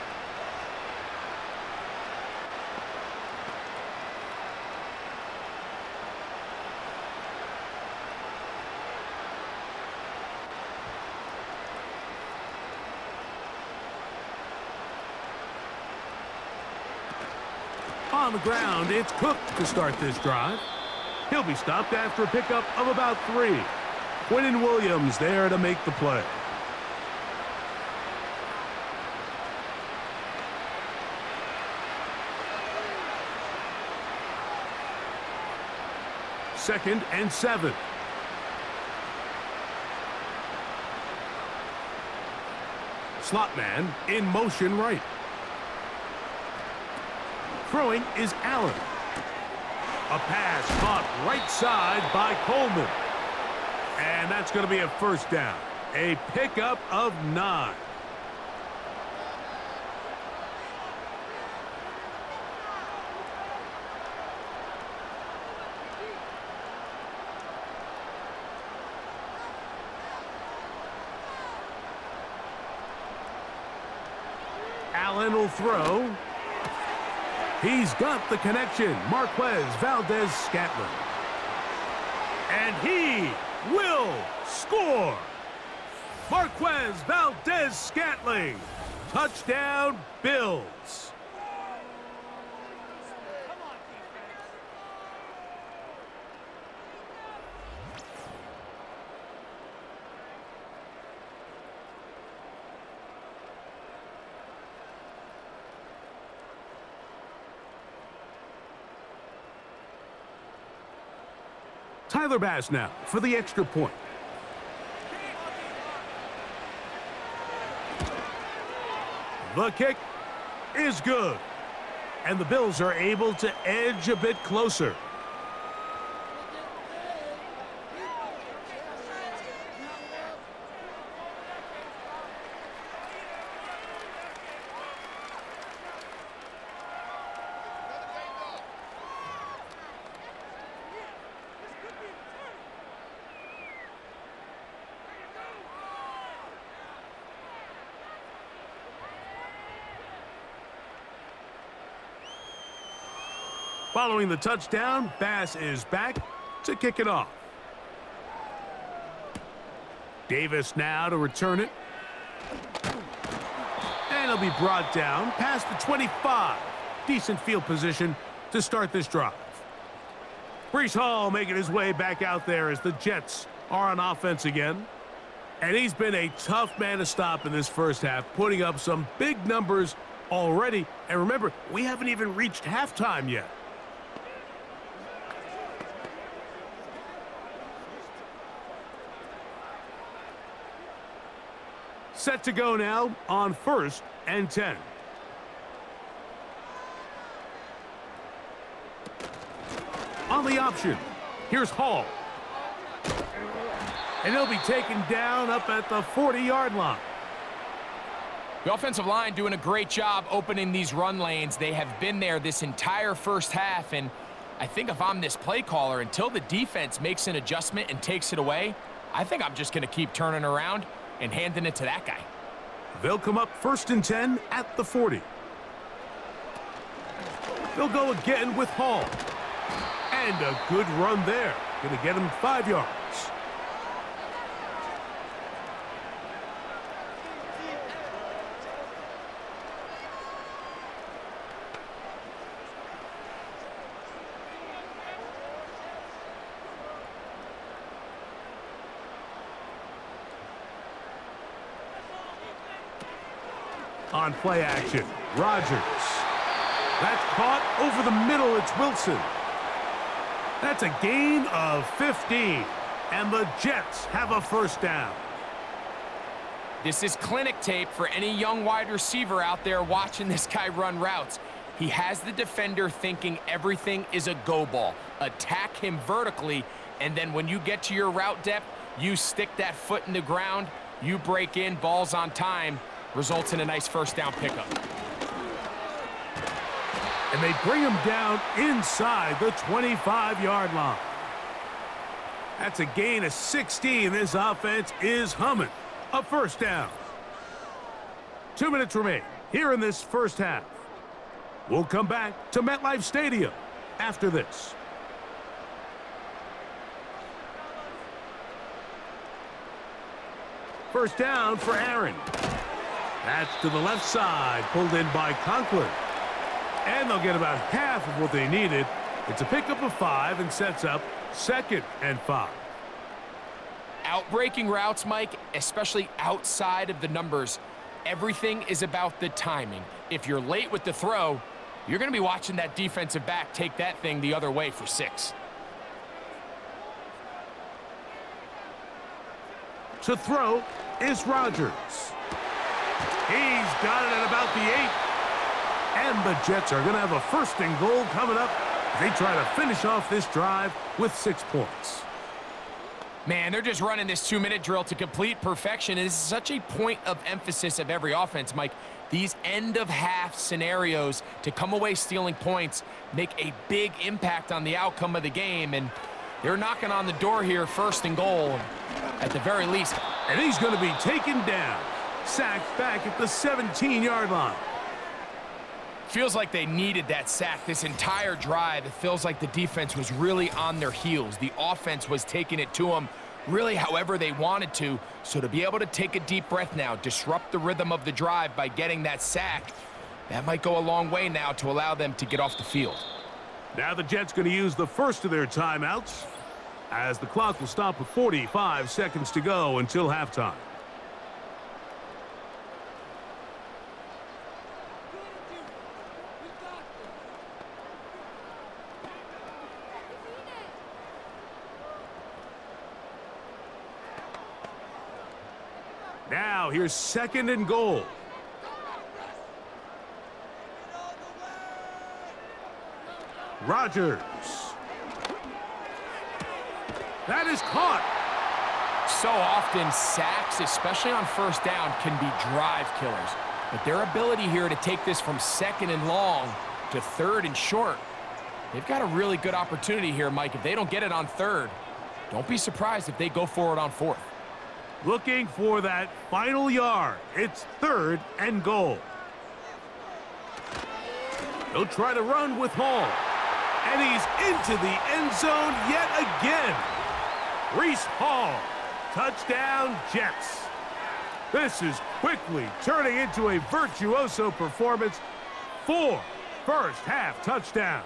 On the ground, it's Cook to start this drive. He'll be stopped after a pickup of about 3. Quinnen Williams there to make the play. 2nd and 7. Slot man in motion right. Throwing is Allen. A pass caught right side by Coleman. And that's going to be a first down. A pickup of 9. Allen will throw. He's got the connection. Marquez Valdez-Scantling. And he will score. Marquez Valdez-Scantling. Touchdown, Bills. Tyler Bass now for the extra point. The kick is good. And the Bills are able to edge a bit closer. Following the touchdown, Bass is back to kick it off. Davis now to return it. And it'll be brought down past the 25. Decent field position to start this drive. Breece Hall making his way back out there as the Jets are on offense again. And he's been a tough man to stop in this first half, putting up some big numbers already. And remember, we haven't even reached halftime yet. Set to go now on 1st and 10. On the option, here's Hall. And he'll be taken down up at the 40-yard line. The offensive line doing a great job opening these run lanes. They have been there this entire first half, and I think if I'm this play caller, until the defense makes an adjustment and takes it away, I think I'm just going to keep turning around and handing it to that guy. They'll come up 1st and 10 at the 40. They'll go again with Hall. And a good run there. Going to get him 5 yards. On play action, Rodgers. That's caught over the middle. It's Wilson. That's a gain of 15. And the Jets have a first down. This is clinic tape for any young wide receiver out there watching this guy run routes. He has the defender thinking everything is a go ball. Attack him vertically, and then when you get to your route depth, you stick that foot in the ground, you break in, balls on time, results in a nice first down pickup. And they bring him down inside the 25-yard line. That's a gain of 16. This offense is humming. A first down. 2 minutes remain here in this first half. We'll come back to MetLife Stadium after this. First down for Aaron. That's to the left side, pulled in by Conklin. And they'll get about half of what they needed. It's a pickup of 5 and sets up 2nd and 5. Outbreaking routes, Mike, especially outside of the numbers, everything is about the timing. If you're late with the throw, you're going to be watching that defensive back take that thing the other way for 6. To throw is Rodgers. He's got it at about the 8. And the Jets are going to have a 1st and goal coming up. They try to finish off this drive with 6 points. Man, they're just running this 2-minute drill to complete perfection. And this is such a point of emphasis of every offense, Mike. These end-of-half scenarios to come away stealing points make a big impact on the outcome of the game. And they're knocking on the door here, 1st and goal, at the very least. And he's going to be taken down. Sacked back at the 17-yard line. Feels like they needed that sack this entire drive. It feels like the defense was really on their heels. The offense was taking it to them really however they wanted to. So to be able to take a deep breath now, disrupt the rhythm of the drive by getting that sack, that might go a long way now to allow them to get off the field. Now the Jets going to use the first of their timeouts as the clock will stop with 45 seconds to go until halftime. Now, here's 2nd and goal. Rodgers. That is caught. So often, sacks, especially on 1st down, can be drive killers. But their ability here to take this from 2nd and long to 3rd and short, they've got a really good opportunity here, Mike. If they don't get it on 3rd, don't be surprised if they go for it on 4th. Looking for that final yard. It's 3rd and goal. He'll try to run with Hall. And he's into the end zone yet again. Reese Hall. Touchdown, Jets. This is quickly turning into a virtuoso performance. 4 first-half touchdowns.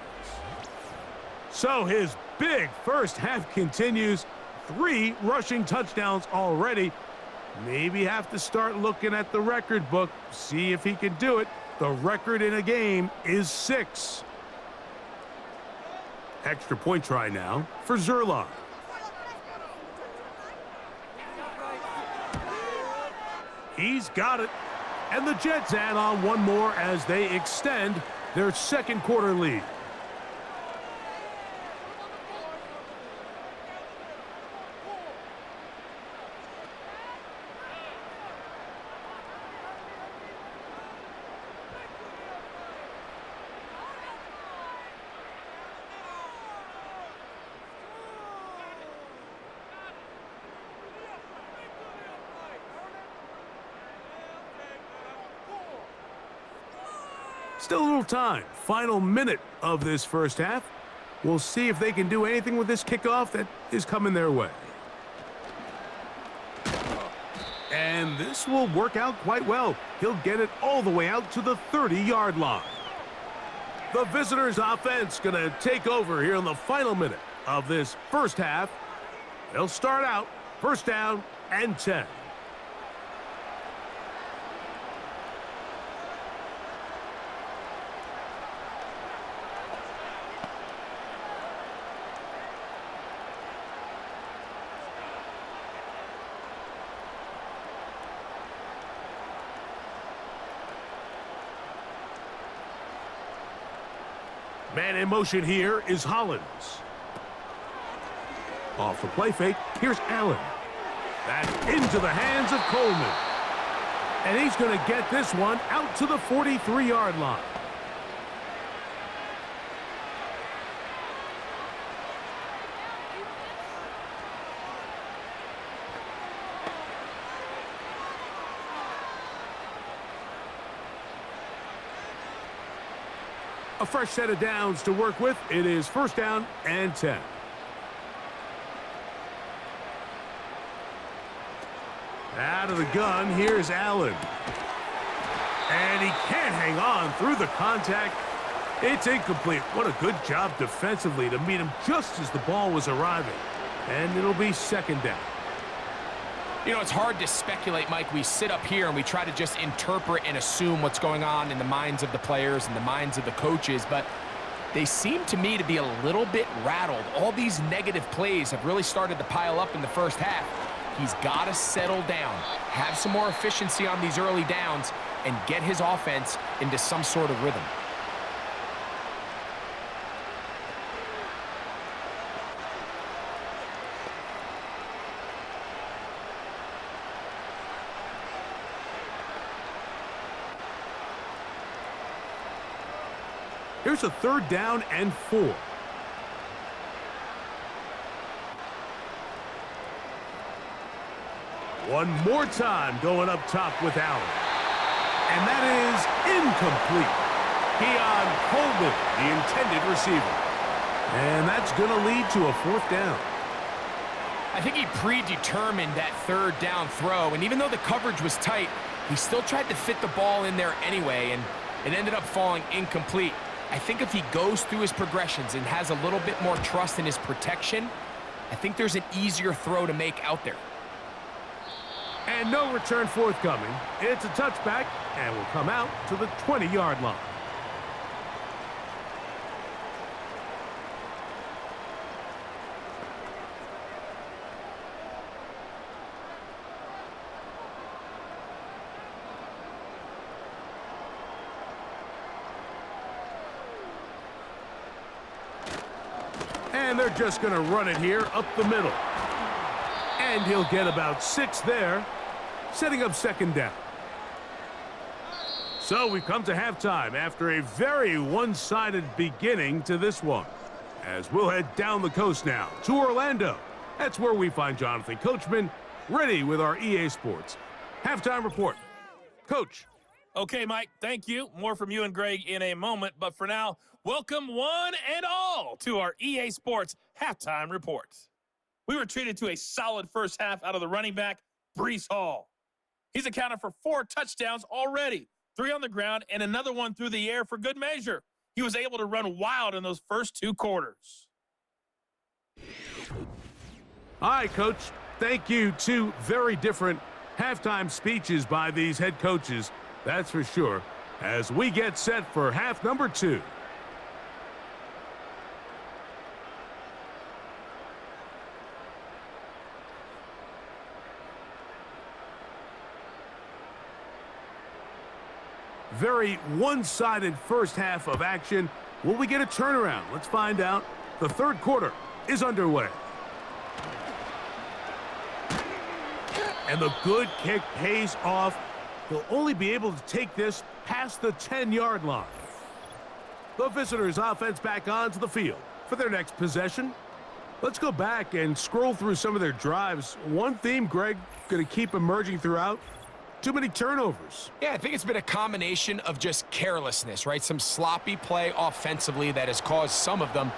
So his big first half continues. 3 rushing touchdowns already. Maybe have to start looking at the record book, see if he can do it. The record in a game is 6. Extra point try now for Zerline. He's got it. And the Jets add on one more as they extend their 2nd quarter lead. Still a little time. Final minute of this first half. We'll see if they can do anything with this kickoff that is coming their way. And this will work out quite well. He'll get it all the way out to the 30-yard line. The visitors' offense going to take over here in the final minute of this first half. They'll start out 1st down and 10. Man in motion here is Hollins. Off the play fake, here's Allen. That's into the hands of Coleman. And he's going to get this one out to the 43-yard line. A fresh set of downs to work with. It is 1st down and 10. Out of the gun, here's Allen. And he can't hang on through the contact. It's incomplete. What a good job defensively to meet him just as the ball was arriving. And it'll be 2nd down. You know, it's hard to speculate, Mike. We sit up here and we try to just interpret and assume what's going on in the minds of the players and the minds of the coaches, but they seem to me to be a little bit rattled. All these negative plays have really started to pile up in the first half. He's got to settle down, have some more efficiency on these early downs, and get his offense into some sort of rhythm. Here's a 3rd down and 4. One more time going up top with Allen. And that is incomplete. Keon Coleman, the intended receiver. And that's going to lead to a 4th down. I think he predetermined that 3rd down throw, and even though the coverage was tight, he still tried to fit the ball in there anyway, and it ended up falling incomplete. I think if he goes through his progressions and has a little bit more trust in his protection, I think there's an easier throw to make out there. And no return forthcoming. It's a touchback and will come out to the 20-yard line. And they're just going to run it here up the middle. And he'll get about 6 there, setting up 2nd down. So we've come to halftime after a very one-sided beginning to this one. As we'll head down the coast now to Orlando. That's where we find Jonathan Coachman ready with our EA Sports halftime report. Coach. Okay, Mike, thank you. More from you and Greg in a moment. But for now, welcome one and all to our EA Sports halftime report. We were treated to a solid first half out of the running back, Breece Hall. He's accounted for 4 touchdowns already, 3 on the ground and another one through the air for good measure. He was able to run wild in those first 2 quarters. All right, Coach. Thank you. 2 very different halftime speeches by these head coaches. That's for sure, as we get set for half number 2. Very one-sided first half of action. Will we get a turnaround? Let's find out. The 3rd quarter is underway. And the good kick pays off. He'll only be able to take this past the 10-yard line. The visitors' offense back onto the field for their next possession. Let's go back and scroll through some of their drives. One theme, Greg, going to keep emerging throughout. Too many turnovers. Yeah, I think it's been a combination of just carelessness, right? Some sloppy play offensively that has caused some of them.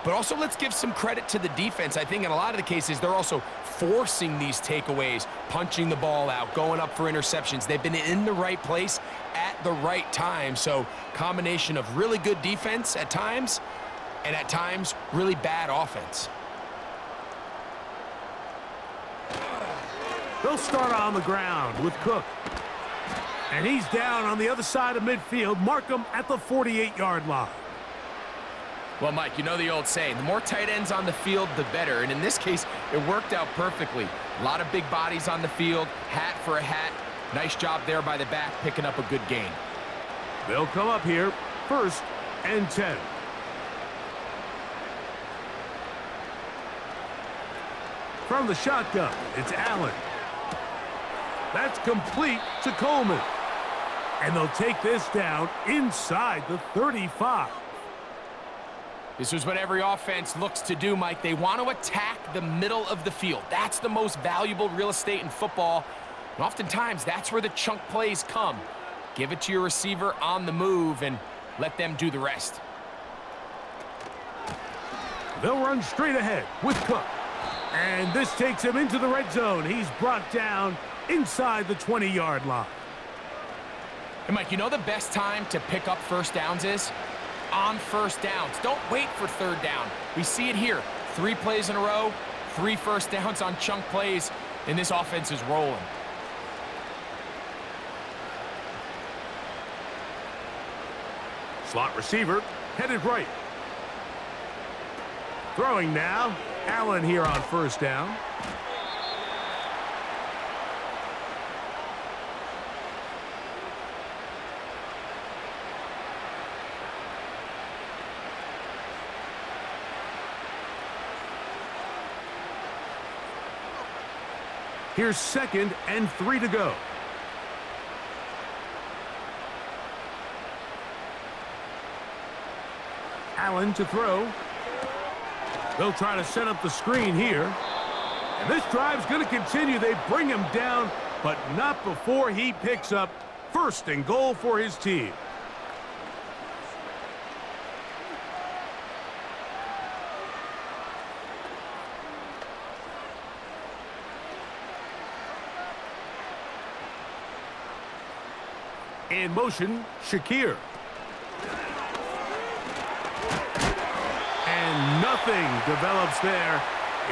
But also, let's give some credit to the defense. I think in a lot of the cases, they're also forcing these takeaways, punching the ball out, going up for interceptions. They've been in the right place at the right time. So, combination of really good defense at times, and at times, really bad offense. They'll start on the ground with Cook. And he's down on the other side of midfield. Mark him at the 48-yard line. Well, Mike, you know the old saying, the more tight ends on the field, the better. And in this case, it worked out perfectly. A lot of big bodies on the field, hat for a hat. Nice job there by the back, picking up a good gain. They'll come up here, 1st and 10. From the shotgun, it's Allen. That's complete to Coleman. And they'll take this down inside the 35. This is what every offense looks to do, Mike. They want to attack the middle of the field. That's the most valuable real estate in football. And oftentimes, that's where the chunk plays come. Give it to your receiver on the move and let them do the rest. They'll run straight ahead with Cook. And this takes him into the red zone. He's brought down inside the 20-yard line. And, Mike, you know the best time to pick up first downs is? On first downs. Don't wait for 3rd down. We see it here. 3 plays in a row, 3 first downs on chunk plays, and this offense is rolling. Slot receiver, headed right. Throwing now. Allen here on 1st down. Here's 2nd and 3 to go. Allen to throw. They'll try to set up the screen here. And this drive's going to continue. They bring him down, but not before he picks up 1st and goal for his team. In motion, Shakir. And nothing develops there.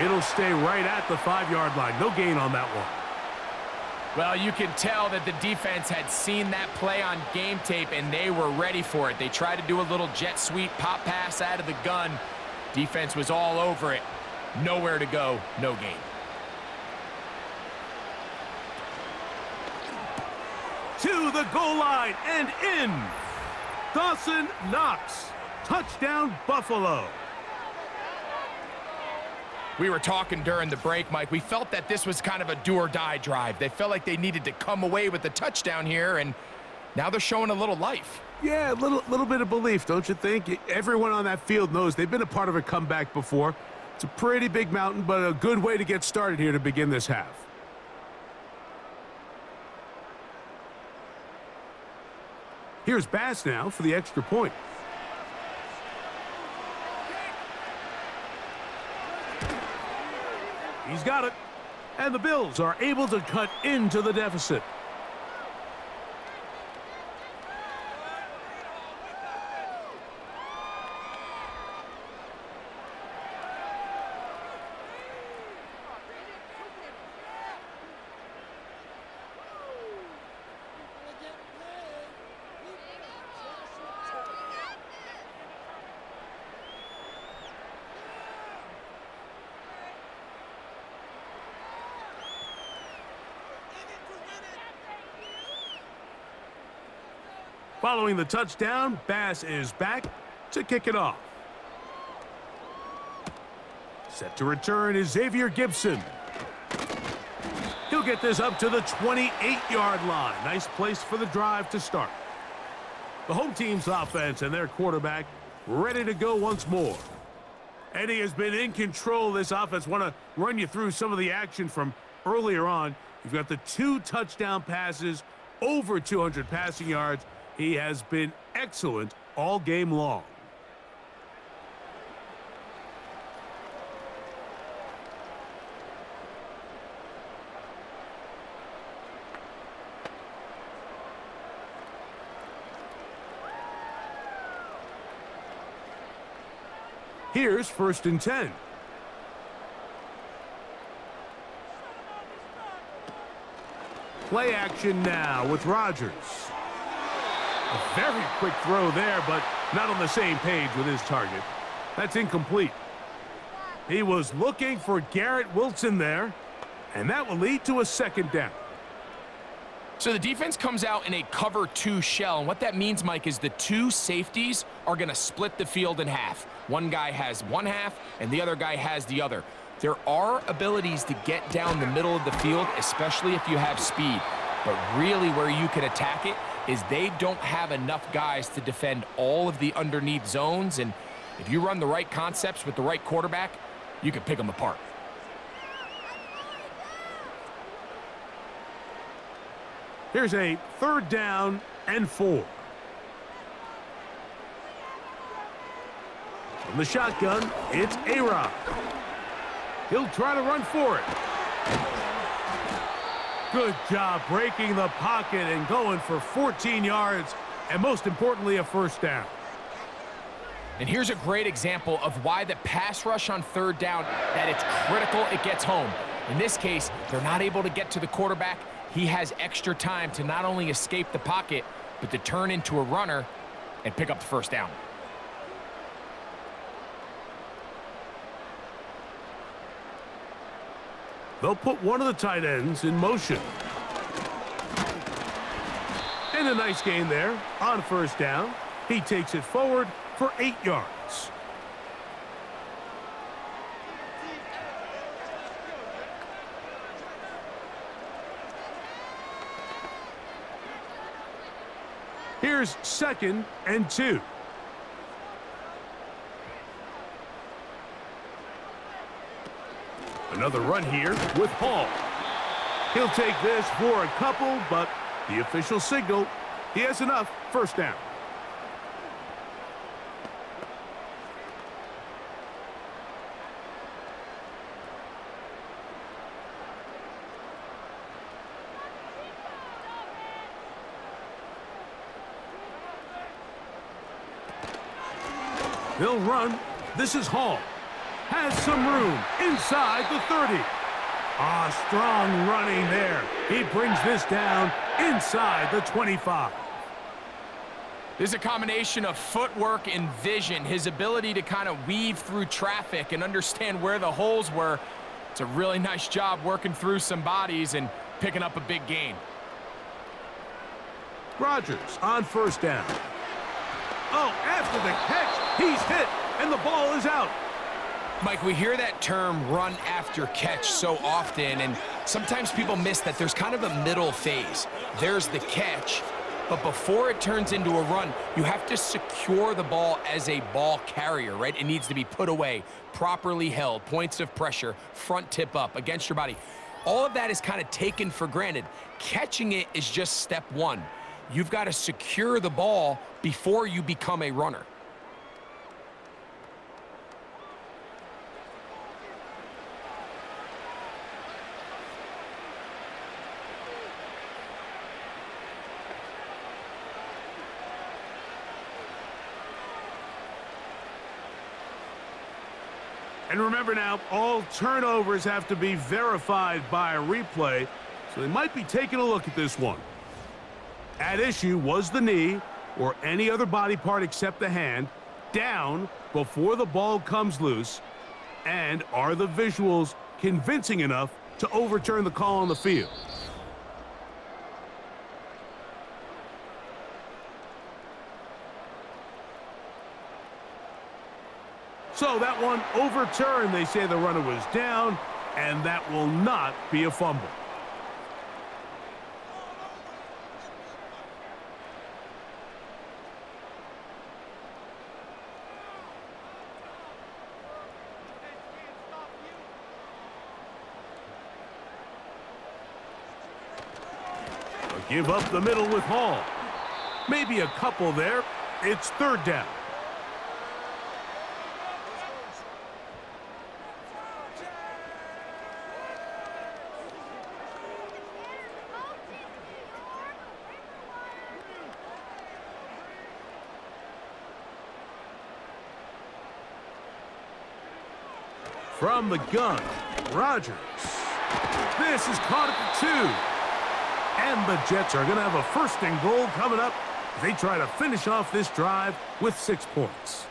It'll stay right at the 5-yard line. No gain on that one. Well, you can tell that the defense had seen that play on game tape, and they were ready for it. They tried to do a little jet sweep pop pass out of the gun. Defense was all over it. Nowhere to go, no gain. To the goal line and in. Dawson Knox. Touchdown, Buffalo. We were talking during the break, Mike. We felt that this was kind of a do-or-die drive. They felt like they needed to come away with the touchdown here, and now they're showing a little life. Yeah, a little bit of belief, don't you think? Everyone on that field knows they've been a part of a comeback before. It's a pretty big mountain, but a good way to get started here to begin this half. Here's Bass now for the extra point. He's got it. And the Bills are able to cut into the deficit. Following the touchdown, Bass is back to kick it off. Set to return is Xavier Gibson. He'll get this up to the 28-yard line. Nice place for the drive to start. The home team's offense and their quarterback ready to go once more. And he has been in control of this offense. Want to run you through some of the action from earlier on. You've got the 2 touchdown passes, over 200 passing yards. He has been excellent all game long. Here's 1st and 10. Play action now with Rodgers. A very quick throw there, but not on the same page with his target. That's incomplete. He was looking for Garrett Wilson there, and that will lead to a 2nd down. So the defense comes out in a cover 2 shell, and what that means, Mike, is the 2 safeties are going to split the field in half. One guy has one half, and the other guy has the other. There are abilities to get down the middle of the field, especially if you have speed. But really where you can attack it is they don't have enough guys to defend all of the underneath zones, and if you run the right concepts with the right quarterback, you can pick them apart. Here's a 3rd down and 4. From the shotgun, it's A-Rod. He'll try to run for it. Good job breaking the pocket and going for 14 yards, and most importantly, a 1st down. And here's a great example of why the pass rush on 3rd down, that it's critical it gets home. In this case, they're not able to get to the quarterback. He has extra time to not only escape the pocket, but to turn into a runner and pick up the 1st down. They'll put one of the tight ends in motion. And a nice gain there on 1st down. He takes it forward for 8 yards. Here's 2nd and 2. Another run here with Hall. He'll take this for a couple, but the official signal, he has enough. First down. They'll run. This is Hall. Has some room inside the 30. Strong running there. He brings this down inside the 25. This is a combination of footwork and vision, his ability to kind of weave through traffic and understand where the holes were. It's a really nice job working through some bodies and picking up a big gain. Rodgers on first down. After the catch, he's hit, and the ball is out. Mike, we hear that term run after catch so often, and sometimes people miss that there's kind of a middle phase. There's the catch, but before it turns into a run, you have to secure the ball as a ball carrier, right? It needs to be put away, properly held, points of pressure, front tip up against your body. All of that is kind of taken for granted. Catching it is just step one. You've got to secure the ball before you become a runner. And remember now, all turnovers have to be verified by a replay, so they might be taking a look at this one. At issue was the knee, or any other body part except the hand, down before the ball comes loose, and are the visuals convincing enough to overturn the call on the field? So that one overturned. They say the runner was down, and that will not be a fumble. Give up the middle with Hall. Maybe a couple there. It's third down. From the gun, Rodgers. This is caught at the 2. And the Jets are going to have a first and goal coming up. They try to finish off this drive with 6 points.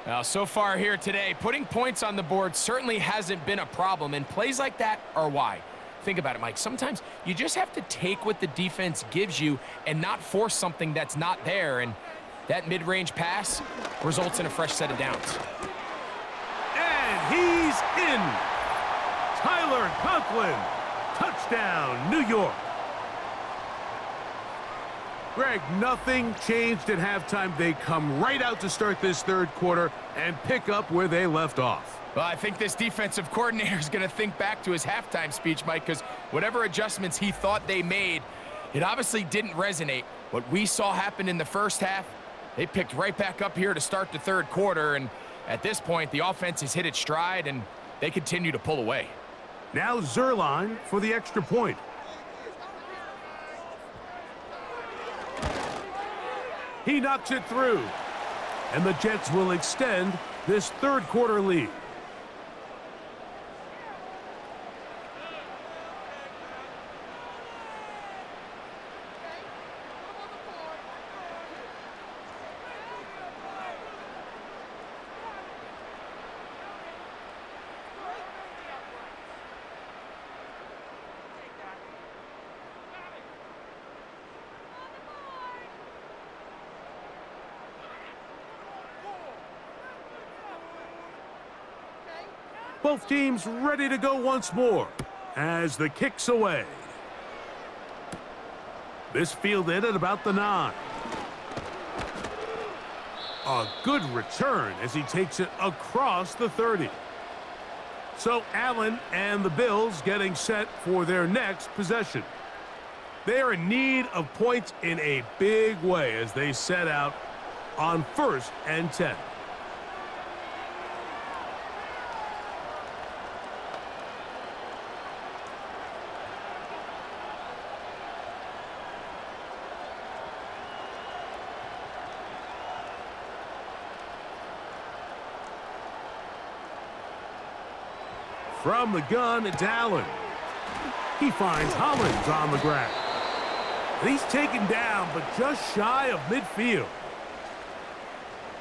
Now, so far here today, putting points on the board certainly hasn't been a problem, and plays like that are why. Think about it, Mike. Sometimes you just have to take what the defense gives you and not force something that's not there, and that mid-range pass results in a fresh set of downs. And he's in. Tyler Conklin. Touchdown, New York. Greg, nothing changed at halftime. They come right out to start this third quarter and pick up where they left off. Well, I think this defensive coordinator is going to think back to his halftime speech, Mike, because whatever adjustments he thought they made, it obviously didn't resonate. What we saw happen in the first half, they picked right back up here to start the third quarter, and at this point, the offense has hit its stride, and they continue to pull away. Now Zerline for the extra point. He knocks it through, and the Jets will extend this third quarter lead. Both teams ready to go once more as the kick's away. This fielded at about the 9. A good return as he takes it across the 30. So Allen and the Bills getting set for their next possession. They are in need of points in a big way as they set out on 1st and 10. From the gun, it's Allen. He finds Hollins on the ground. He's taken down, but just shy of midfield.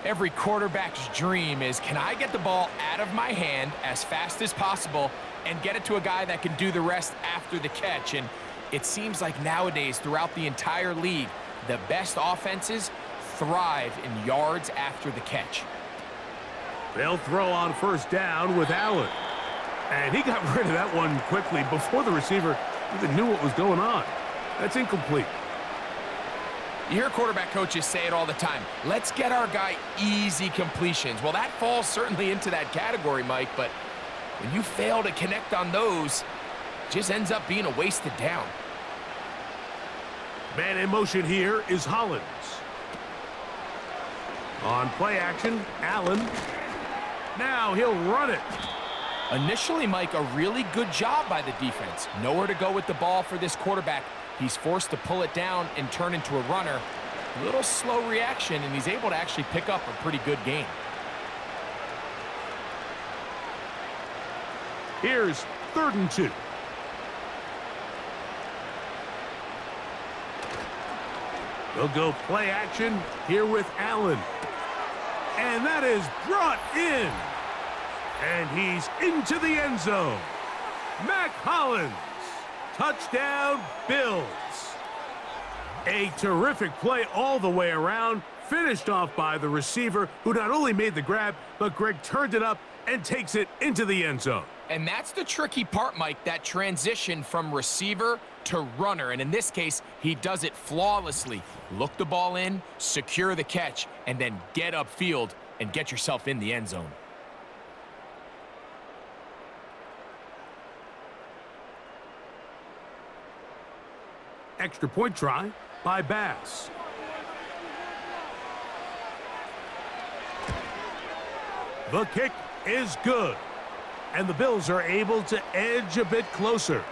Every quarterback's dream is, can I get the ball out of my hand as fast as possible and get it to a guy that can do the rest after the catch? And it seems like nowadays, throughout the entire league, the best offenses thrive in yards after the catch. They'll throw on 1st down with Allen. And he got rid of that one quickly before the receiver even knew what was going on. That's incomplete. You hear quarterback coaches say it all the time. Let's get our guy easy completions. Well, that falls certainly into that category, Mike, but when you fail to connect on those, it just ends up being a wasted down. Man in motion here is Hollins. On play action, Allen. Now he'll run it. Initially, Mike, a really good job by the defense. Nowhere to go with the ball for this quarterback. He's forced to pull it down and turn into a runner. A little slow reaction, and he's able to actually pick up a pretty good gain. Here's 3rd and 2. They'll go play action here with Allen. And that is brought in. And he's into the end zone. Mac Hollins. Touchdown, Bills. A terrific play all the way around. Finished off by the receiver, who not only made the grab, but Greg turned it up and takes it into the end zone. And that's the tricky part, Mike, that transition from receiver to runner. And in this case, he does it flawlessly. Look the ball in, secure the catch, and then get upfield and get yourself in the end zone. Extra point try by Bass. The kick is good. And the Bills are able to edge a bit closer.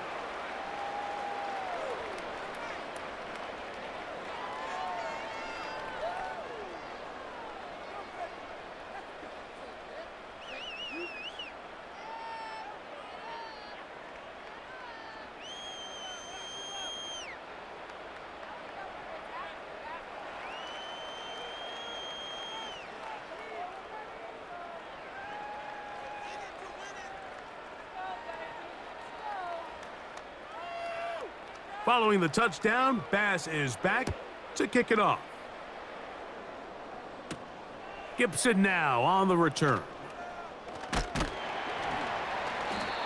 Following the touchdown, Bass is back to kick it off. Gibson now on the return.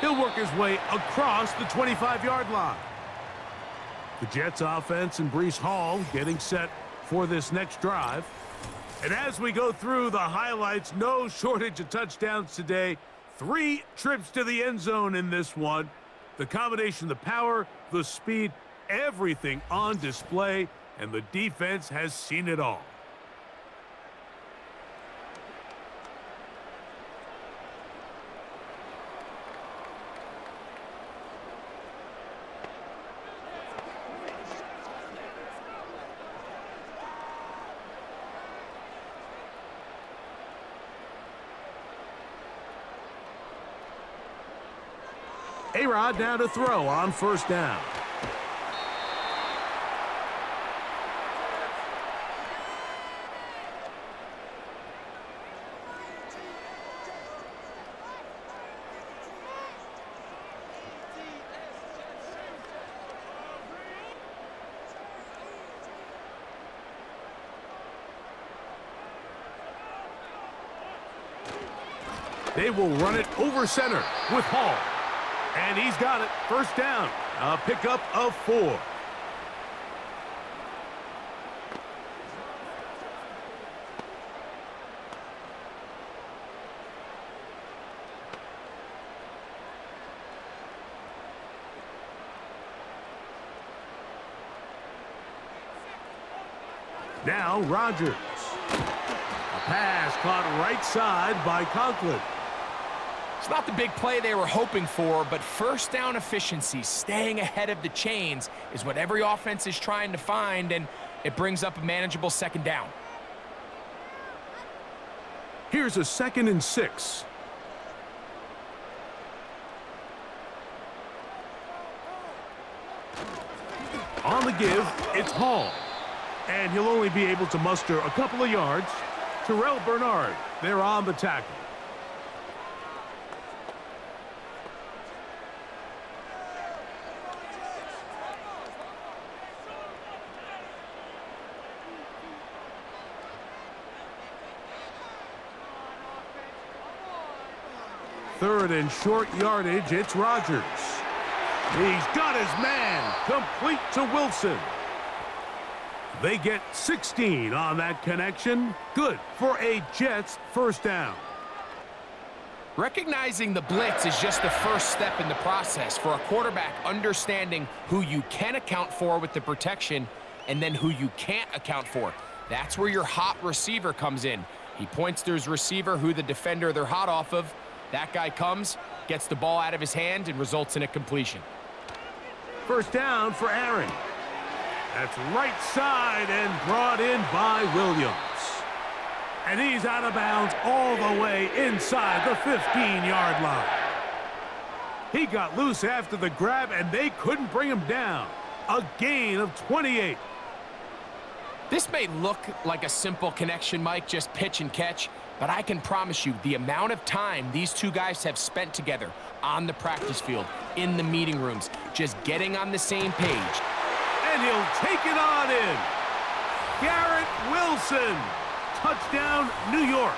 He'll work his way across the 25-yard line. The Jets offense and Breece Hall getting set for this next drive. And as we go through the highlights, no shortage of touchdowns today. 3 trips to the end zone in this one. The combination, the power, the speed, everything on display, and the defense has seen it all. A-Rod now to throw on 1st down. They will run it over center with Hall. And he's got it. 1st down. A pickup of 4. Now Rodgers. A pass caught right side by Conklin. It's not the big play they were hoping for, but first down efficiency, staying ahead of the chains, is what every offense is trying to find, and it brings up a manageable second down. Here's a 2nd and 6. On the give, it's Hall. And he'll only be able to muster a couple of yards. Terrell Bernard, they're on the tackle. Third and short yardage, it's Rodgers. He's got his man, complete to Wilson. They get 16 on that connection. Good for a Jets first down. Recognizing the blitz is just the first step in the process for a quarterback, understanding who you can account for with the protection and then who you can't account for. That's where your hot receiver comes in. He points to his receiver, who the defender they're hot off of. That guy comes, gets the ball out of his hand, and results in a completion. First down for Aaron. That's right side and brought in by Williams. And he's out of bounds all the way inside the 15-yard line. He got loose after the grab, and they couldn't bring him down. A gain of 28. This may look like a simple connection, Mike, just pitch and catch, but I can promise you the amount of time these two guys have spent together on the practice field, in the meeting rooms, just getting on the same page. And he'll take it on in. Garrett Wilson. Touchdown, New York.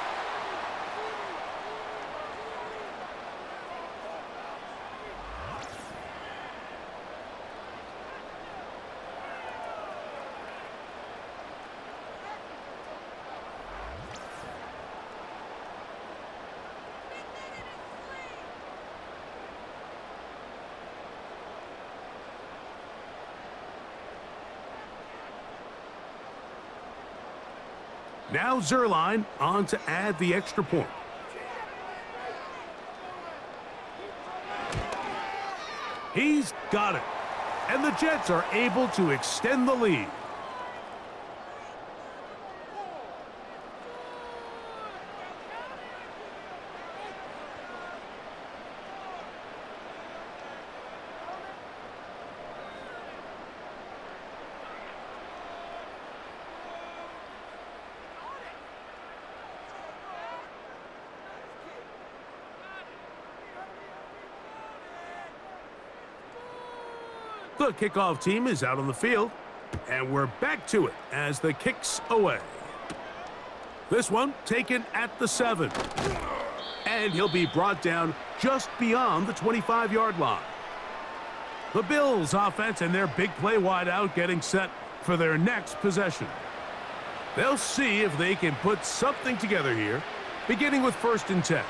Now Zerline on to add the extra point. He's got it. And the Jets are able to extend the lead. The kickoff team is out on the field, and we're back to it as the kick's away. This one taken at the 7. And he'll be brought down just beyond the 25-yard line. The Bills offense and their big play wideout getting set for their next possession. They'll see if they can put something together here, beginning with 1st and 10.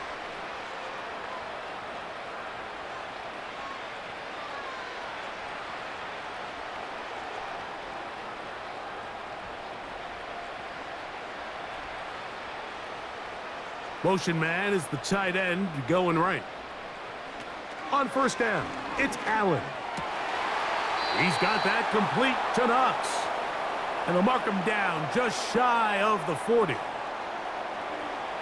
Motion man is the tight end going right. On 1st down, it's Allen. He's got that complete to Knox. And they'll mark him down just shy of the 40.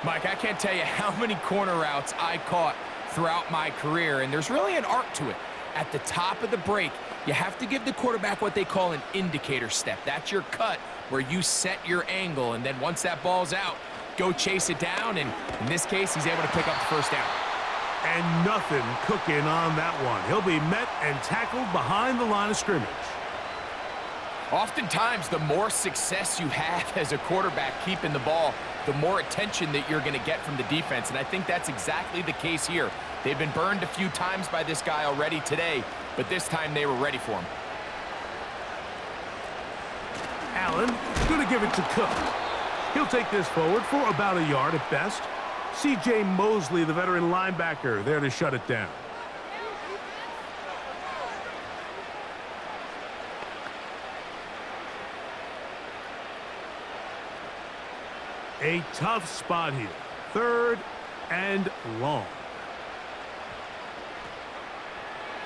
Mike, I can't tell you how many corner routes I caught throughout my career, and there's really an art to it. At the top of the break, you have to give the quarterback what they call an indicator step. That's your cut where you set your angle, and then once that ball's out, go chase it down, and in this case, he's able to pick up the 1st down. And nothing cooking on that one. He'll be met and tackled behind the line of scrimmage. Oftentimes, the more success you have as a quarterback keeping the ball, the more attention that you're going to get from the defense, and I think that's exactly the case here. They've been burned a few times by this guy already today, but this time they were ready for him. Allen going to give it to Cook. He'll take this forward for about a yard at best. C.J. Mosley, the veteran linebacker, there to shut it down. A tough spot here. 3rd and long.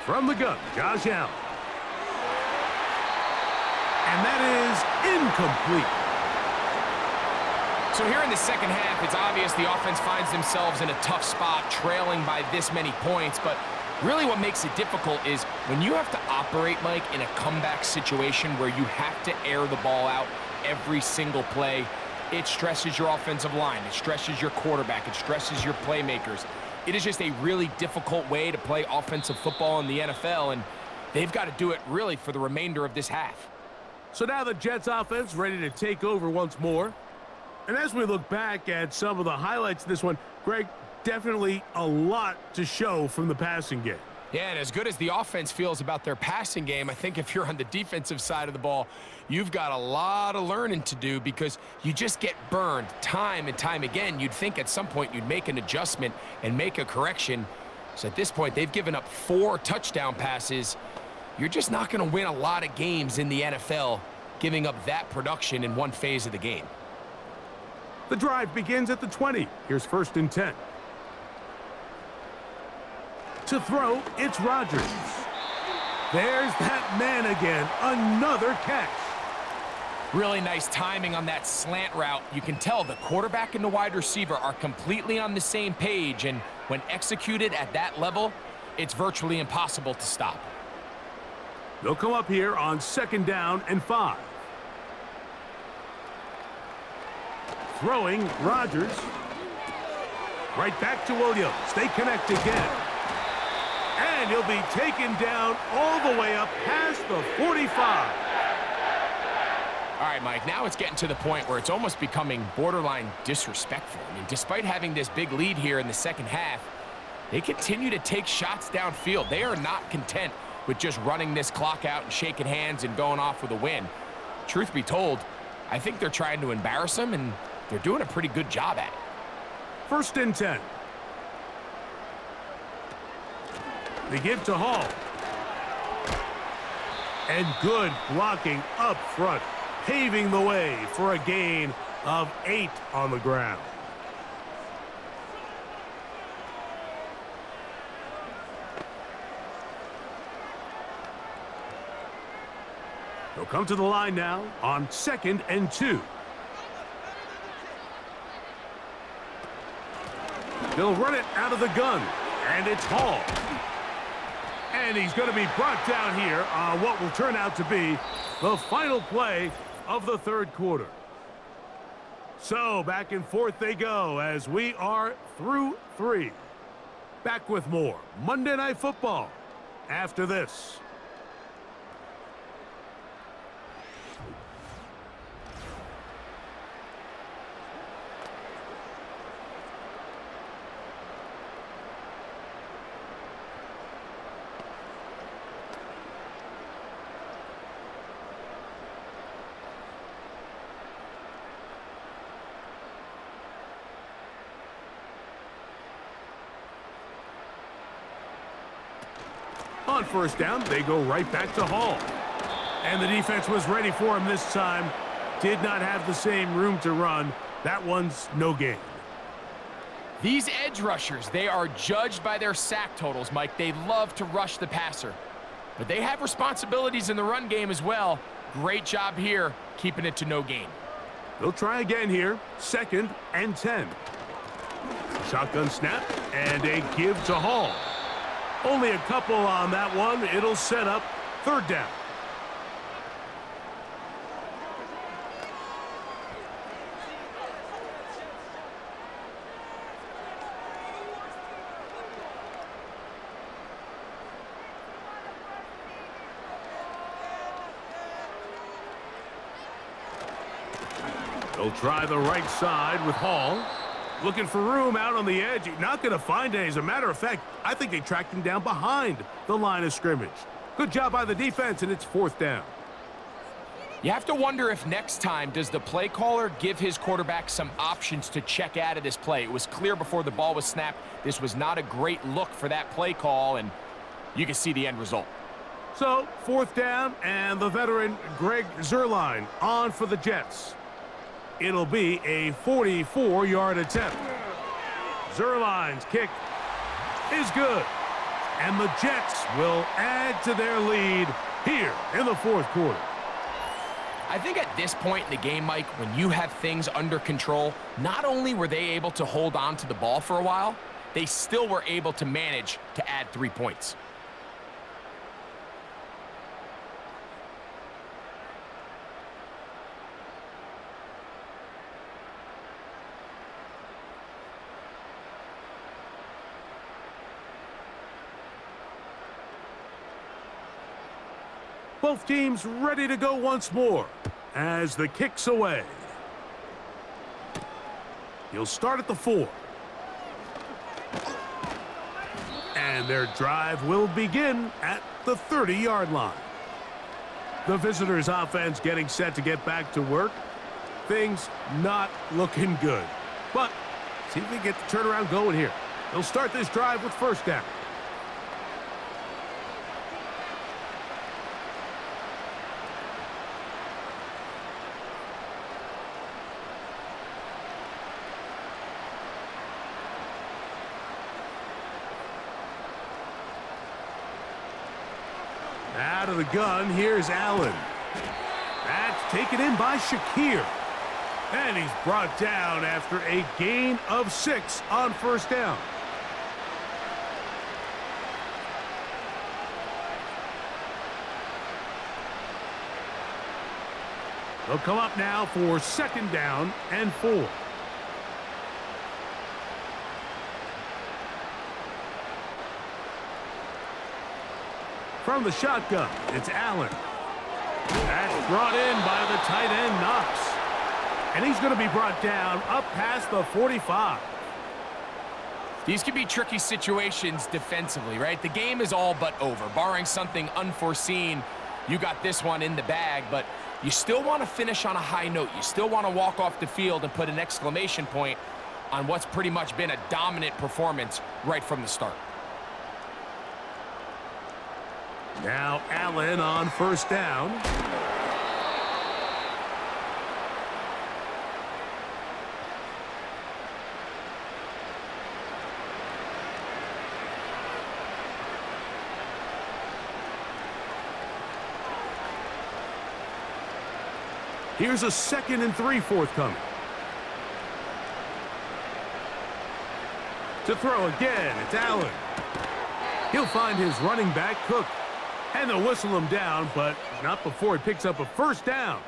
From the gun, Josh Allen. And that is incomplete. So here in the second half, it's obvious the offense finds themselves in a tough spot, trailing by this many points. But really what makes it difficult is when you have to operate, Mike, in a comeback situation where you have to air the ball out every single play, it stresses your offensive line, it stresses your quarterback, it stresses your playmakers. It is just a really difficult way to play offensive football in the NFL, and they've got to do it really for the remainder of this half. So now the Jets offense ready to take over once more. And as we look back at some of the highlights of this one, Greg, definitely a lot to show from the passing game. Yeah, and as good as the offense feels about their passing game, I think if you're on the defensive side of the ball, you've got a lot of learning to do because you just get burned time and time again. You'd think at some point you'd make an adjustment and make a correction. So at this point, they've given up 4 touchdown passes. You're just not going to win a lot of games in the NFL giving up that production in one phase of the game. The drive begins at the 20. Here's 1st and 10. To throw, it's Rodgers. There's that man again. Another catch. Really nice timing on that slant route. You can tell the quarterback and the wide receiver are completely on the same page, and when executed at that level, it's virtually impossible to stop. They'll come up here on 2nd down and 5. Throwing, Rodgers. Right back to Williams. They connect again. And he'll be taken down all the way up past the 45. All right, Mike, now it's getting to the point where it's almost becoming borderline disrespectful. I mean, despite having this big lead here in the second half, they continue to take shots downfield. They are not content with just running this clock out and shaking hands and going off with a win. Truth be told, I think they're trying to embarrass them, and they're doing a pretty good job at it. 1st and 10. They give to Hall. And good blocking up front, paving the way for a gain of 8 on the ground. They'll come to the line now on 2nd and 2. They'll run it out of the gun, and it's Hall. And he's going to be brought down here on what will turn out to be the final play of the 3rd quarter. So back and forth they go as we are through 3. Back with more Monday Night Football after this. On 1st down, they go right back to Hall. And the defense was ready for him this time. Did not have the same room to run. That one's no gain. These edge rushers, they are judged by their sack totals, Mike. They love to rush the passer. But they have responsibilities in the run game as well. Great job here, keeping it to no gain. They'll try again here. 2nd and 10. Shotgun snap and a give to Hall. Only a couple on that one. It'll set up 3rd down. They'll try the right side with Hall. Looking for room out on the edge. Not going to find any. As a matter of fact, I think they tracked him down behind the line of scrimmage. Good job by the defense, and it's 4th down. You have to wonder if next time, does the play caller give his quarterback some options to check out of this play? It was clear before the ball was snapped. This was not a great look for that play call, and you can see the end result. So, 4th down, and the veteran Greg Zuerlein on for the Jets. It'll be a 44-yard attempt. Zerline's kick is good. And the Jets will add to their lead here in the fourth quarter. I think at this point in the game, Mike, when you have things under control, not only were they able to hold on to the ball for a while, they still were able to manage to add 3 points. Both teams ready to go once more as the kick's away. He'll start at the 4. And their drive will begin at the 30-yard line. The visitors' offense getting set to get back to work. Things not looking good. But see if they get the turnaround going here. They'll start this drive with first down. Out of the gun, here's Allen. That's taken in by Shakir. And he's brought down after a gain of 6 on first down. They'll come up now for second down and 4. From the shotgun, it's Allen. That's brought in by the tight end, Knox. And he's going to be brought down up past the 45. These could be tricky situations defensively, right? The game is all but over. Barring something unforeseen, you got this one in the bag, but you still want to finish on a high note. You still want to walk off the field and put an exclamation point on what's pretty much been a dominant performance right from the start. Now Allen on first down. Here's a 2nd and 3 forthcoming. To throw again, it's Allen. He'll find his running back, Cook. And they'll whistle him down, but not before he picks up a first down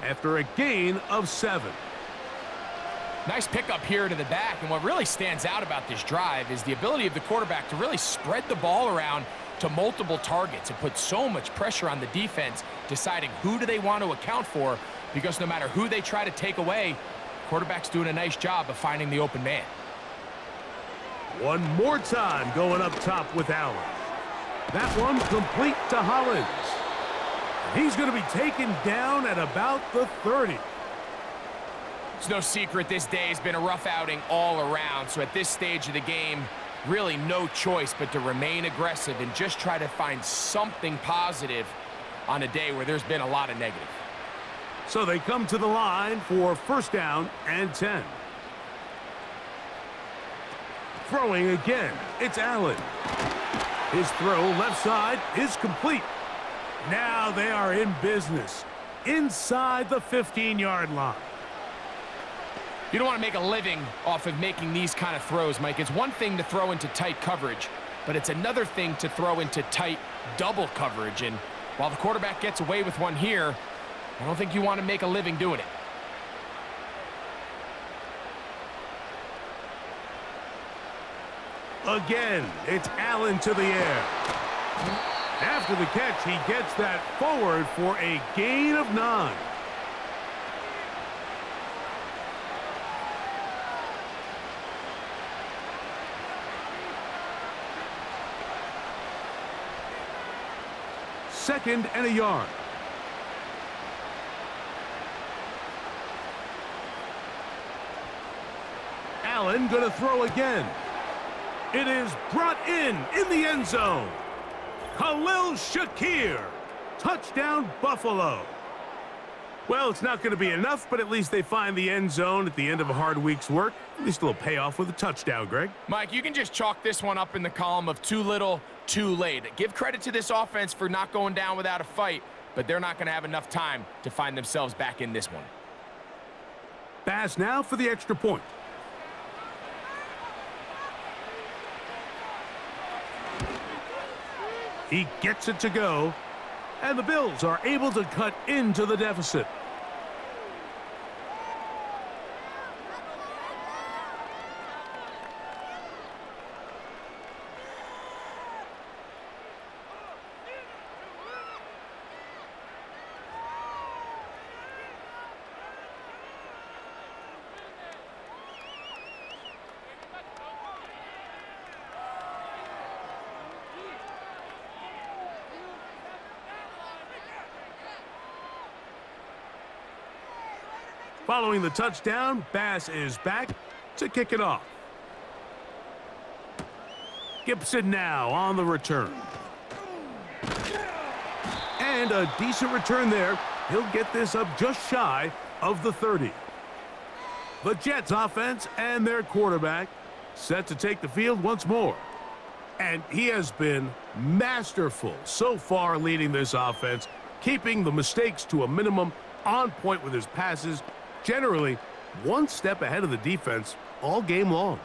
after a gain of 7. Nice pickup here to the back, and what really stands out about this drive is the ability of the quarterback to really spread the ball around to multiple targets and put so much pressure on the defense, deciding who do they want to account for, because no matter who they try to take away, quarterback's doing a nice job of finding the open man. One more time going up top with Allen. That one complete to Hollins. He's going to be taken down at about the 30. It's no secret this day has been a rough outing all around, so at this stage of the game, really no choice but to remain aggressive and just try to find something positive on a day where there's been a lot of negative. So they come to the line for first down and 10. Throwing again, it's Allen. His throw left side is complete. Now they are in business inside the 15-yard line. You don't want to make a living off of making these kind of throws, Mike. It's one thing to throw into tight coverage, but it's another thing to throw into tight double coverage. And while the quarterback gets away with one here, I don't think you want to make a living doing it. Again, it's Allen to the air. After the catch, he gets that forward for a gain of 9. Second and a yard. Allen going to throw again. It is brought in the end zone. Khalil Shakir. Touchdown, Buffalo. Well, it's not going to be enough, but at least they find the end zone at the end of a hard week's work. At least a little payoff with a touchdown, Greg. Mike, you can just chalk this one up in the column of too little, too late. Give credit to this offense for not going down without a fight, but they're not going to have enough time to find themselves back in this one. Pass now for the extra point. He gets it to go, and the Bills are able to cut into the deficit. Following the touchdown, Bass is back to kick it off. Gibson now on the return. And a decent return there. He'll get this up just shy of the 30. The Jets offense and their quarterback set to take the field once more. And he has been masterful so far leading this offense, keeping the mistakes to a minimum, on point with his passes, generally one step ahead of the defense all game long.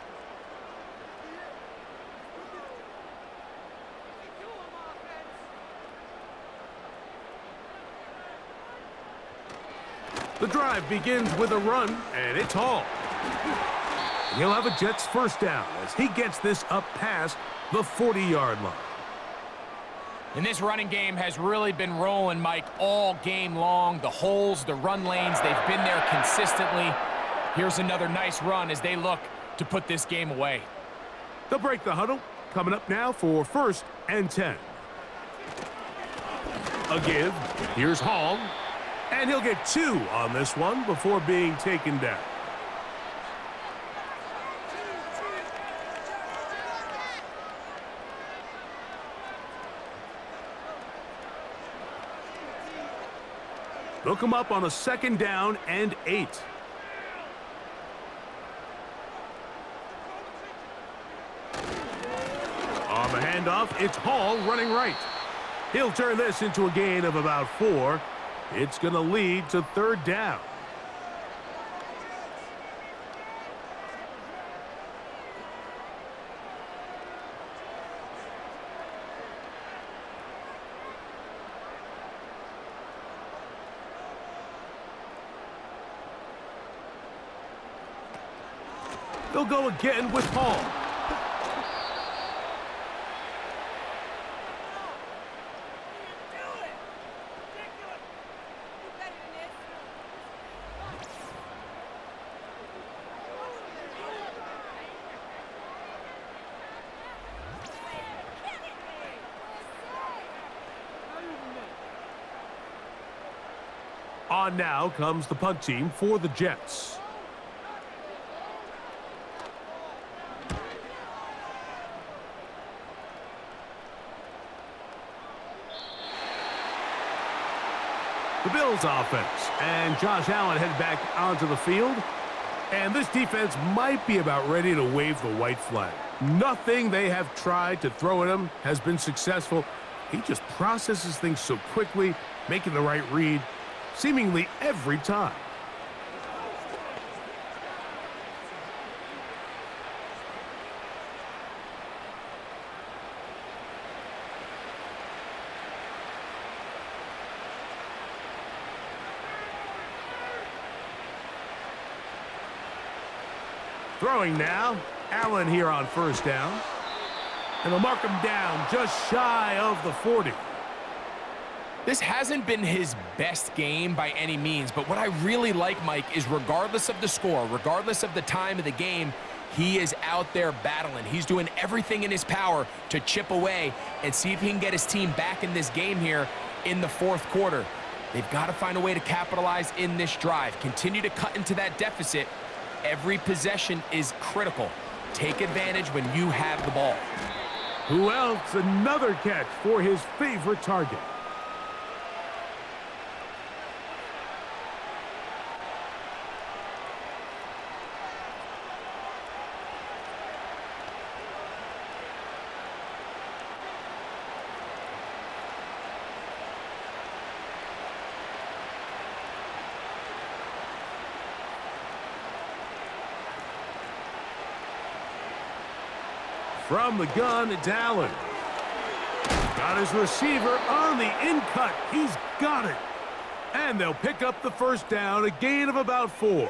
The drive begins with a run, and it's Hall. He'll have a Jets first down as he gets this up past the 40-yard line. And this running game has really been rolling, Mike, all game long. The holes, the run lanes, they've been there consistently. Here's another nice run as they look to put this game away. They'll break the huddle. Coming up now for 1st and 10. A give. Here's Hall. And he'll get 2 on this one before being taken down. They'll come up on a 2nd down and 8. On the handoff, it's Hall running right. He'll turn this into a gain of about 4. It's going to lead to 3rd down. They'll go again with Hall. On now comes the punt team for the Jets. The Bills offense, and Josh Allen head back onto the field. And this defense might be about ready to wave the white flag. Nothing they have tried to throw at him has been successful. He just processes things so quickly, making the right read, seemingly every time. Throwing now, Allen here on 1st down. And they'll mark him down just shy of the 40. This hasn't been his best game by any means, but what I really like, Mike, is regardless of the score, regardless of the time of the game, he is out there battling. He's doing everything in his power to chip away and see if he can get his team back in this game here in the 4th quarter. They've got to find a way to capitalize in this drive. Continue to cut into that deficit. Every possession is critical. Take advantage when you have the ball. Who else? Another catch for his favorite target. From the gun, it's Allen. Got his receiver on the in-cut. He's got it. And they'll pick up the first down, a gain of about 4.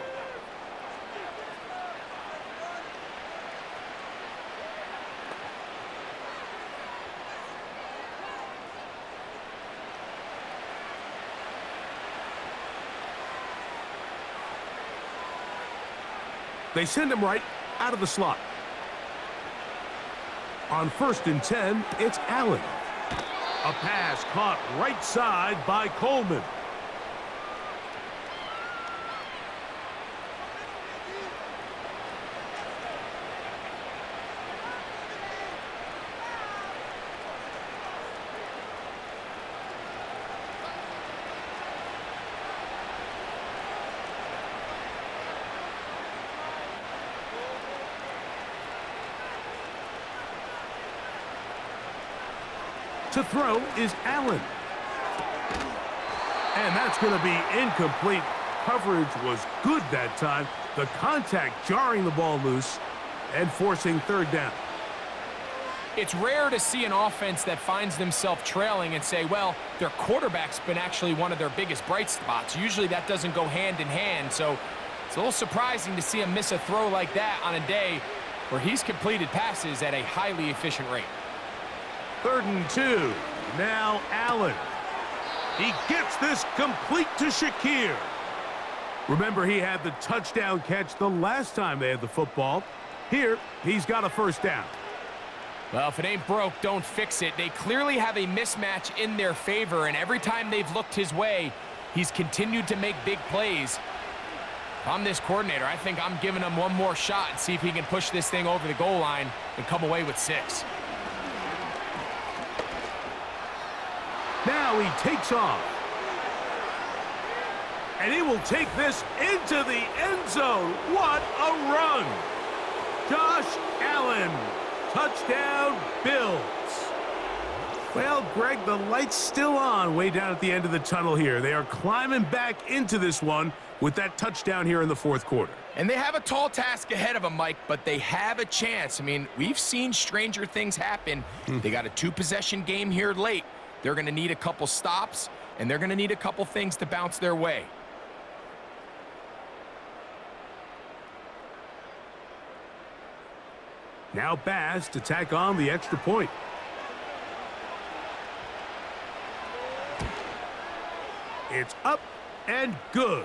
They send him right out of the slot. On 1st and 10, it's Allen. A pass caught right side by Coleman. To throw is Allen. And that's going to be incomplete. Coverage was good that time. The contact jarring the ball loose and forcing 3rd down. It's rare to see an offense that finds themselves trailing and say, well, their quarterback's been actually one of their biggest bright spots. Usually that doesn't go hand in hand, so it's a little surprising to see him miss a throw like that on a day where he's completed passes at a highly efficient rate. 3rd and 2. Now Allen. He gets this complete to Shakir. Remember, he had the touchdown catch the last time they had the football. Here, he's got a first down. Well, if it ain't broke, don't fix it. They clearly have a mismatch in their favor, and every time they've looked his way, he's continued to make big plays. If I'm this coordinator, I think I'm giving him one more shot and see if he can push this thing over the goal line and come away with 6. Now he takes off. And he will take this into the end zone. What a run! Josh Allen, touchdown Bills. Well, Greg, the light's still on way down at the end of the tunnel here. They are climbing back into this one with that touchdown here in the 4th quarter. And they have a tall task ahead of them, Mike, but they have a chance. I mean, we've seen stranger things happen. They got a 2-possession game here late. They're going to need a couple stops, and they're going to need a couple things to bounce their way. Now Bass to tack on the extra point. It's up and good.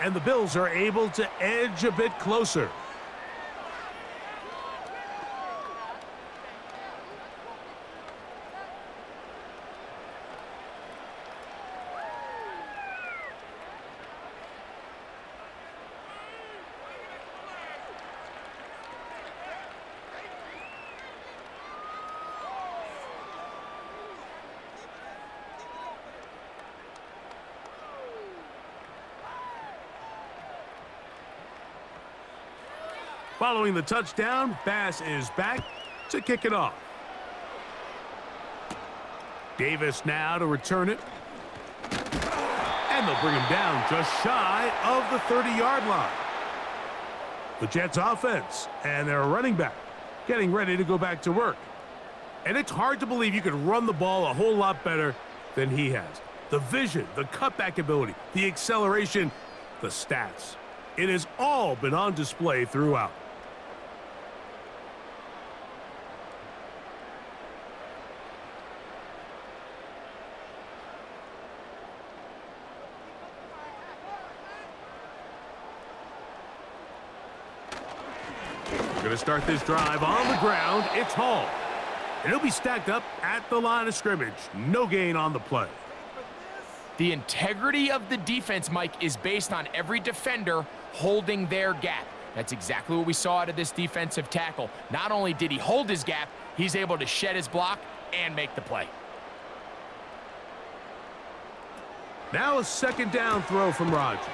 And the Bills are able to edge a bit closer. Following the touchdown, Bass is back to kick it off. Davis now to return it. And they'll bring him down just shy of the 30-yard line. The Jets offense and their running back getting ready to go back to work. And it's hard to believe you could run the ball a whole lot better than he has. The vision, the cutback ability, the acceleration, the stats. It has all been on display throughout. Going to start this drive on the ground. It's Hall. And he'll be stacked up at the line of scrimmage. No gain on the play. The integrity of the defense, Mike, is based on every defender holding their gap. That's exactly what we saw out of this defensive tackle. Not only did he hold his gap, he's able to shed his block and make the play. Now a 2nd down throw from Rodgers.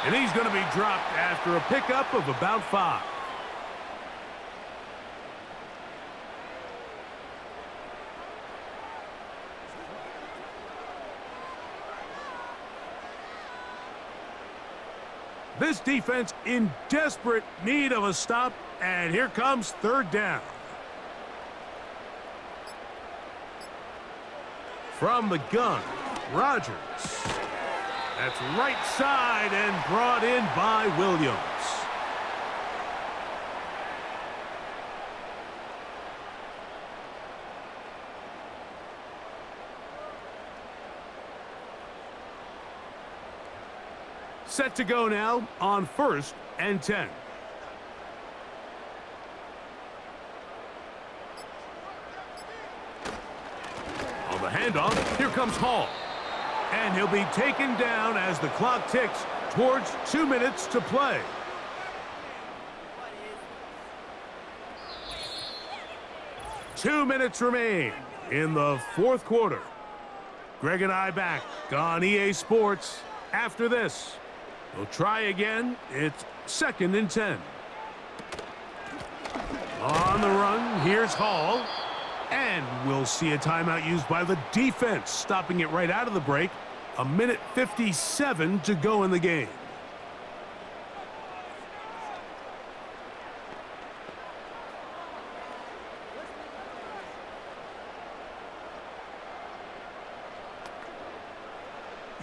And he's going to be dropped after a pickup of about 5. This defense in desperate need of a stop, and here comes 3rd down. From the gun, Rodgers. That's right side and brought in by Williams. Set to go now on 1st and 10. On the handoff, here comes Hall. And he'll be taken down as the clock ticks towards 2 minutes to play. Two minutes remain in the fourth quarter. Greg and I back on EA Sports after this. We'll try again. It's 2nd and 10. On the run, here's Hall. And we'll see a timeout used by the defense, stopping it right out of the break. 1:57 to go in the game.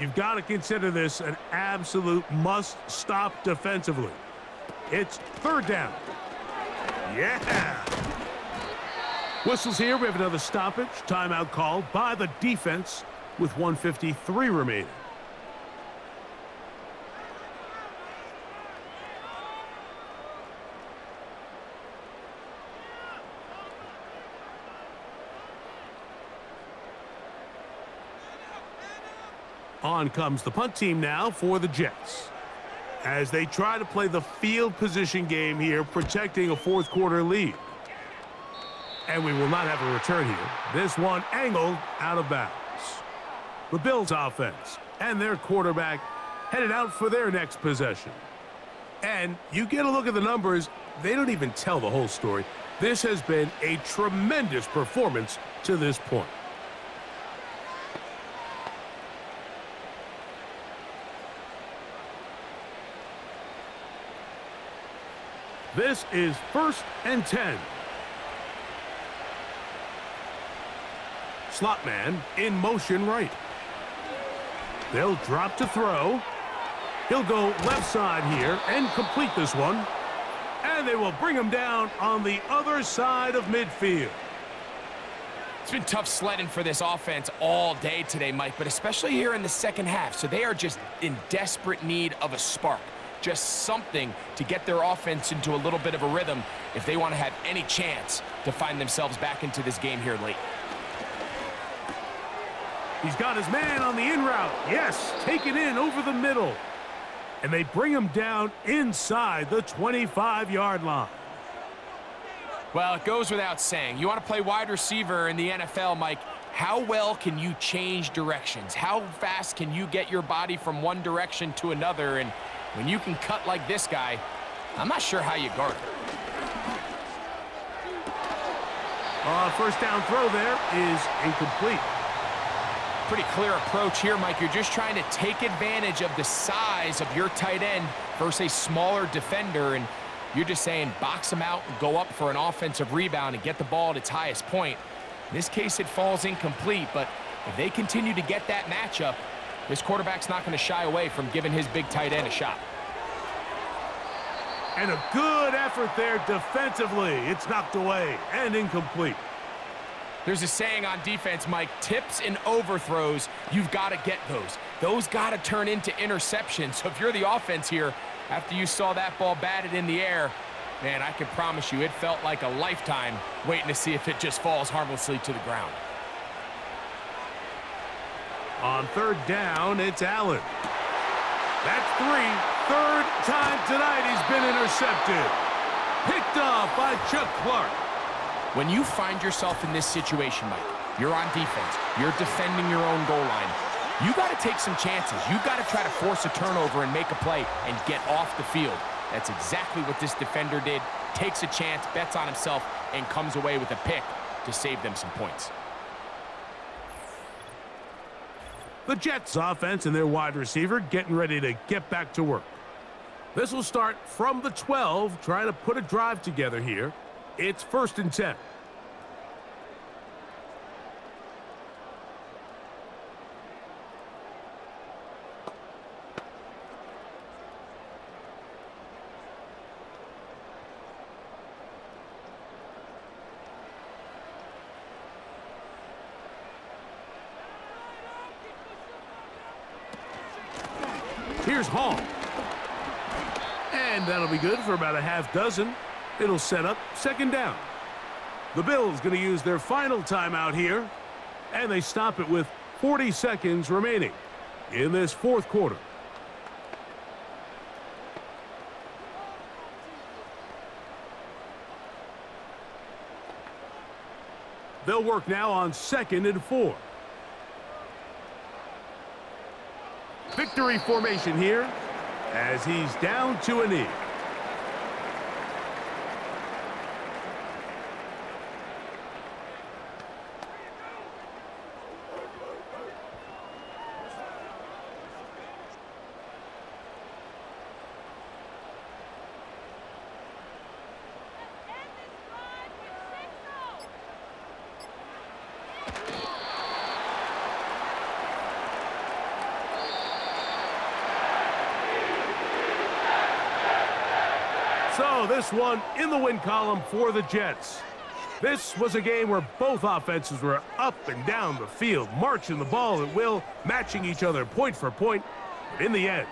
You've got to consider this an absolute must-stop defensively. It's 3rd down. Yeah! Whistles here. We have another stoppage. Timeout called by the defense with 1:53 remaining. On comes the punt team now for the Jets, as they try to play the field position game here, protecting a fourth quarter lead. And we will not have a return here. This one angled out of bounds. The Bills offense and their quarterback headed out for their next possession. And you get a look at the numbers, they don't even tell the whole story. This has been a tremendous performance to this point. This is 1st and 10. Slot man in motion right. They'll drop to throw. He'll go left side here and complete this one. And they will bring him down on the other side of midfield. It's been tough sledding for this offense all day today, Mike, but especially here in the second half. So they are just in desperate need of a spark. Just something to get their offense into a little bit of a rhythm if they want to have any chance to find themselves back into this game here late. He's got his man on the in route. Yes, taken in over the middle. And they bring him down inside the 25-yard line. Well, it goes without saying. You want to play wide receiver in the NFL, Mike, how well can you change directions? How fast can you get your body from one direction to another? And when you can cut like this guy, I'm not sure how you guard it. First down throw there is incomplete. Pretty clear approach here, Mike. You're just trying to take advantage of the size of your tight end versus a smaller defender, and you're just saying box him out and go up for an offensive rebound and get the ball at its highest point. In this case, it falls incomplete, but if they continue to get that matchup, this quarterback's not going to shy away from giving his big tight end a shot. And a good effort there defensively. It's knocked away and incomplete. There's a saying on defense, Mike, tips and overthrows, you've got to get those. Those got to turn into interceptions. So if you're the offense here, after you saw that ball batted in the air, man, I can promise you it felt like a lifetime waiting to see if it just falls harmlessly to the ground. On 3rd down, it's Allen. That's 3. 3rd time tonight he's been intercepted. Picked off by Chuck Clark. When you find yourself in this situation, Mike, you're on defense, you're defending your own goal line, you got to take some chances. You got to try to force a turnover and make a play and get off the field. That's exactly what this defender did. Takes a chance, bets on himself, and comes away with a pick to save them some points. The Jets offense and their wide receiver getting ready to get back to work. This will start from the 12, trying to put a drive together here. It's 1st and 10. Here's Hall. And that'll be good for about a half dozen. It'll set up second down. The Bills going to use their final timeout here, and they stop it with 40 seconds remaining in this fourth quarter. They'll work now on 2nd and 4. Victory formation here as he's down to a knee. So this one in the win column for the Jets. This was a game where both offenses were up and down the field, marching the ball at will, matching each other point for point. But in the end,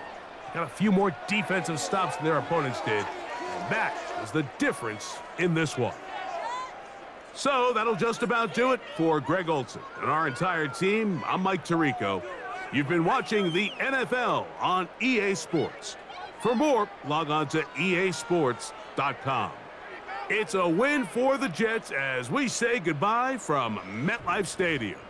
got a few more defensive stops than their opponents did. And that was the difference in this one. So that'll just about do it for Greg Olson and our entire team. I'm Mike Tirico. You've been watching the NFL on EA Sports. For more, log on to easports.com. It's a win for the Jets as we say goodbye from MetLife Stadium.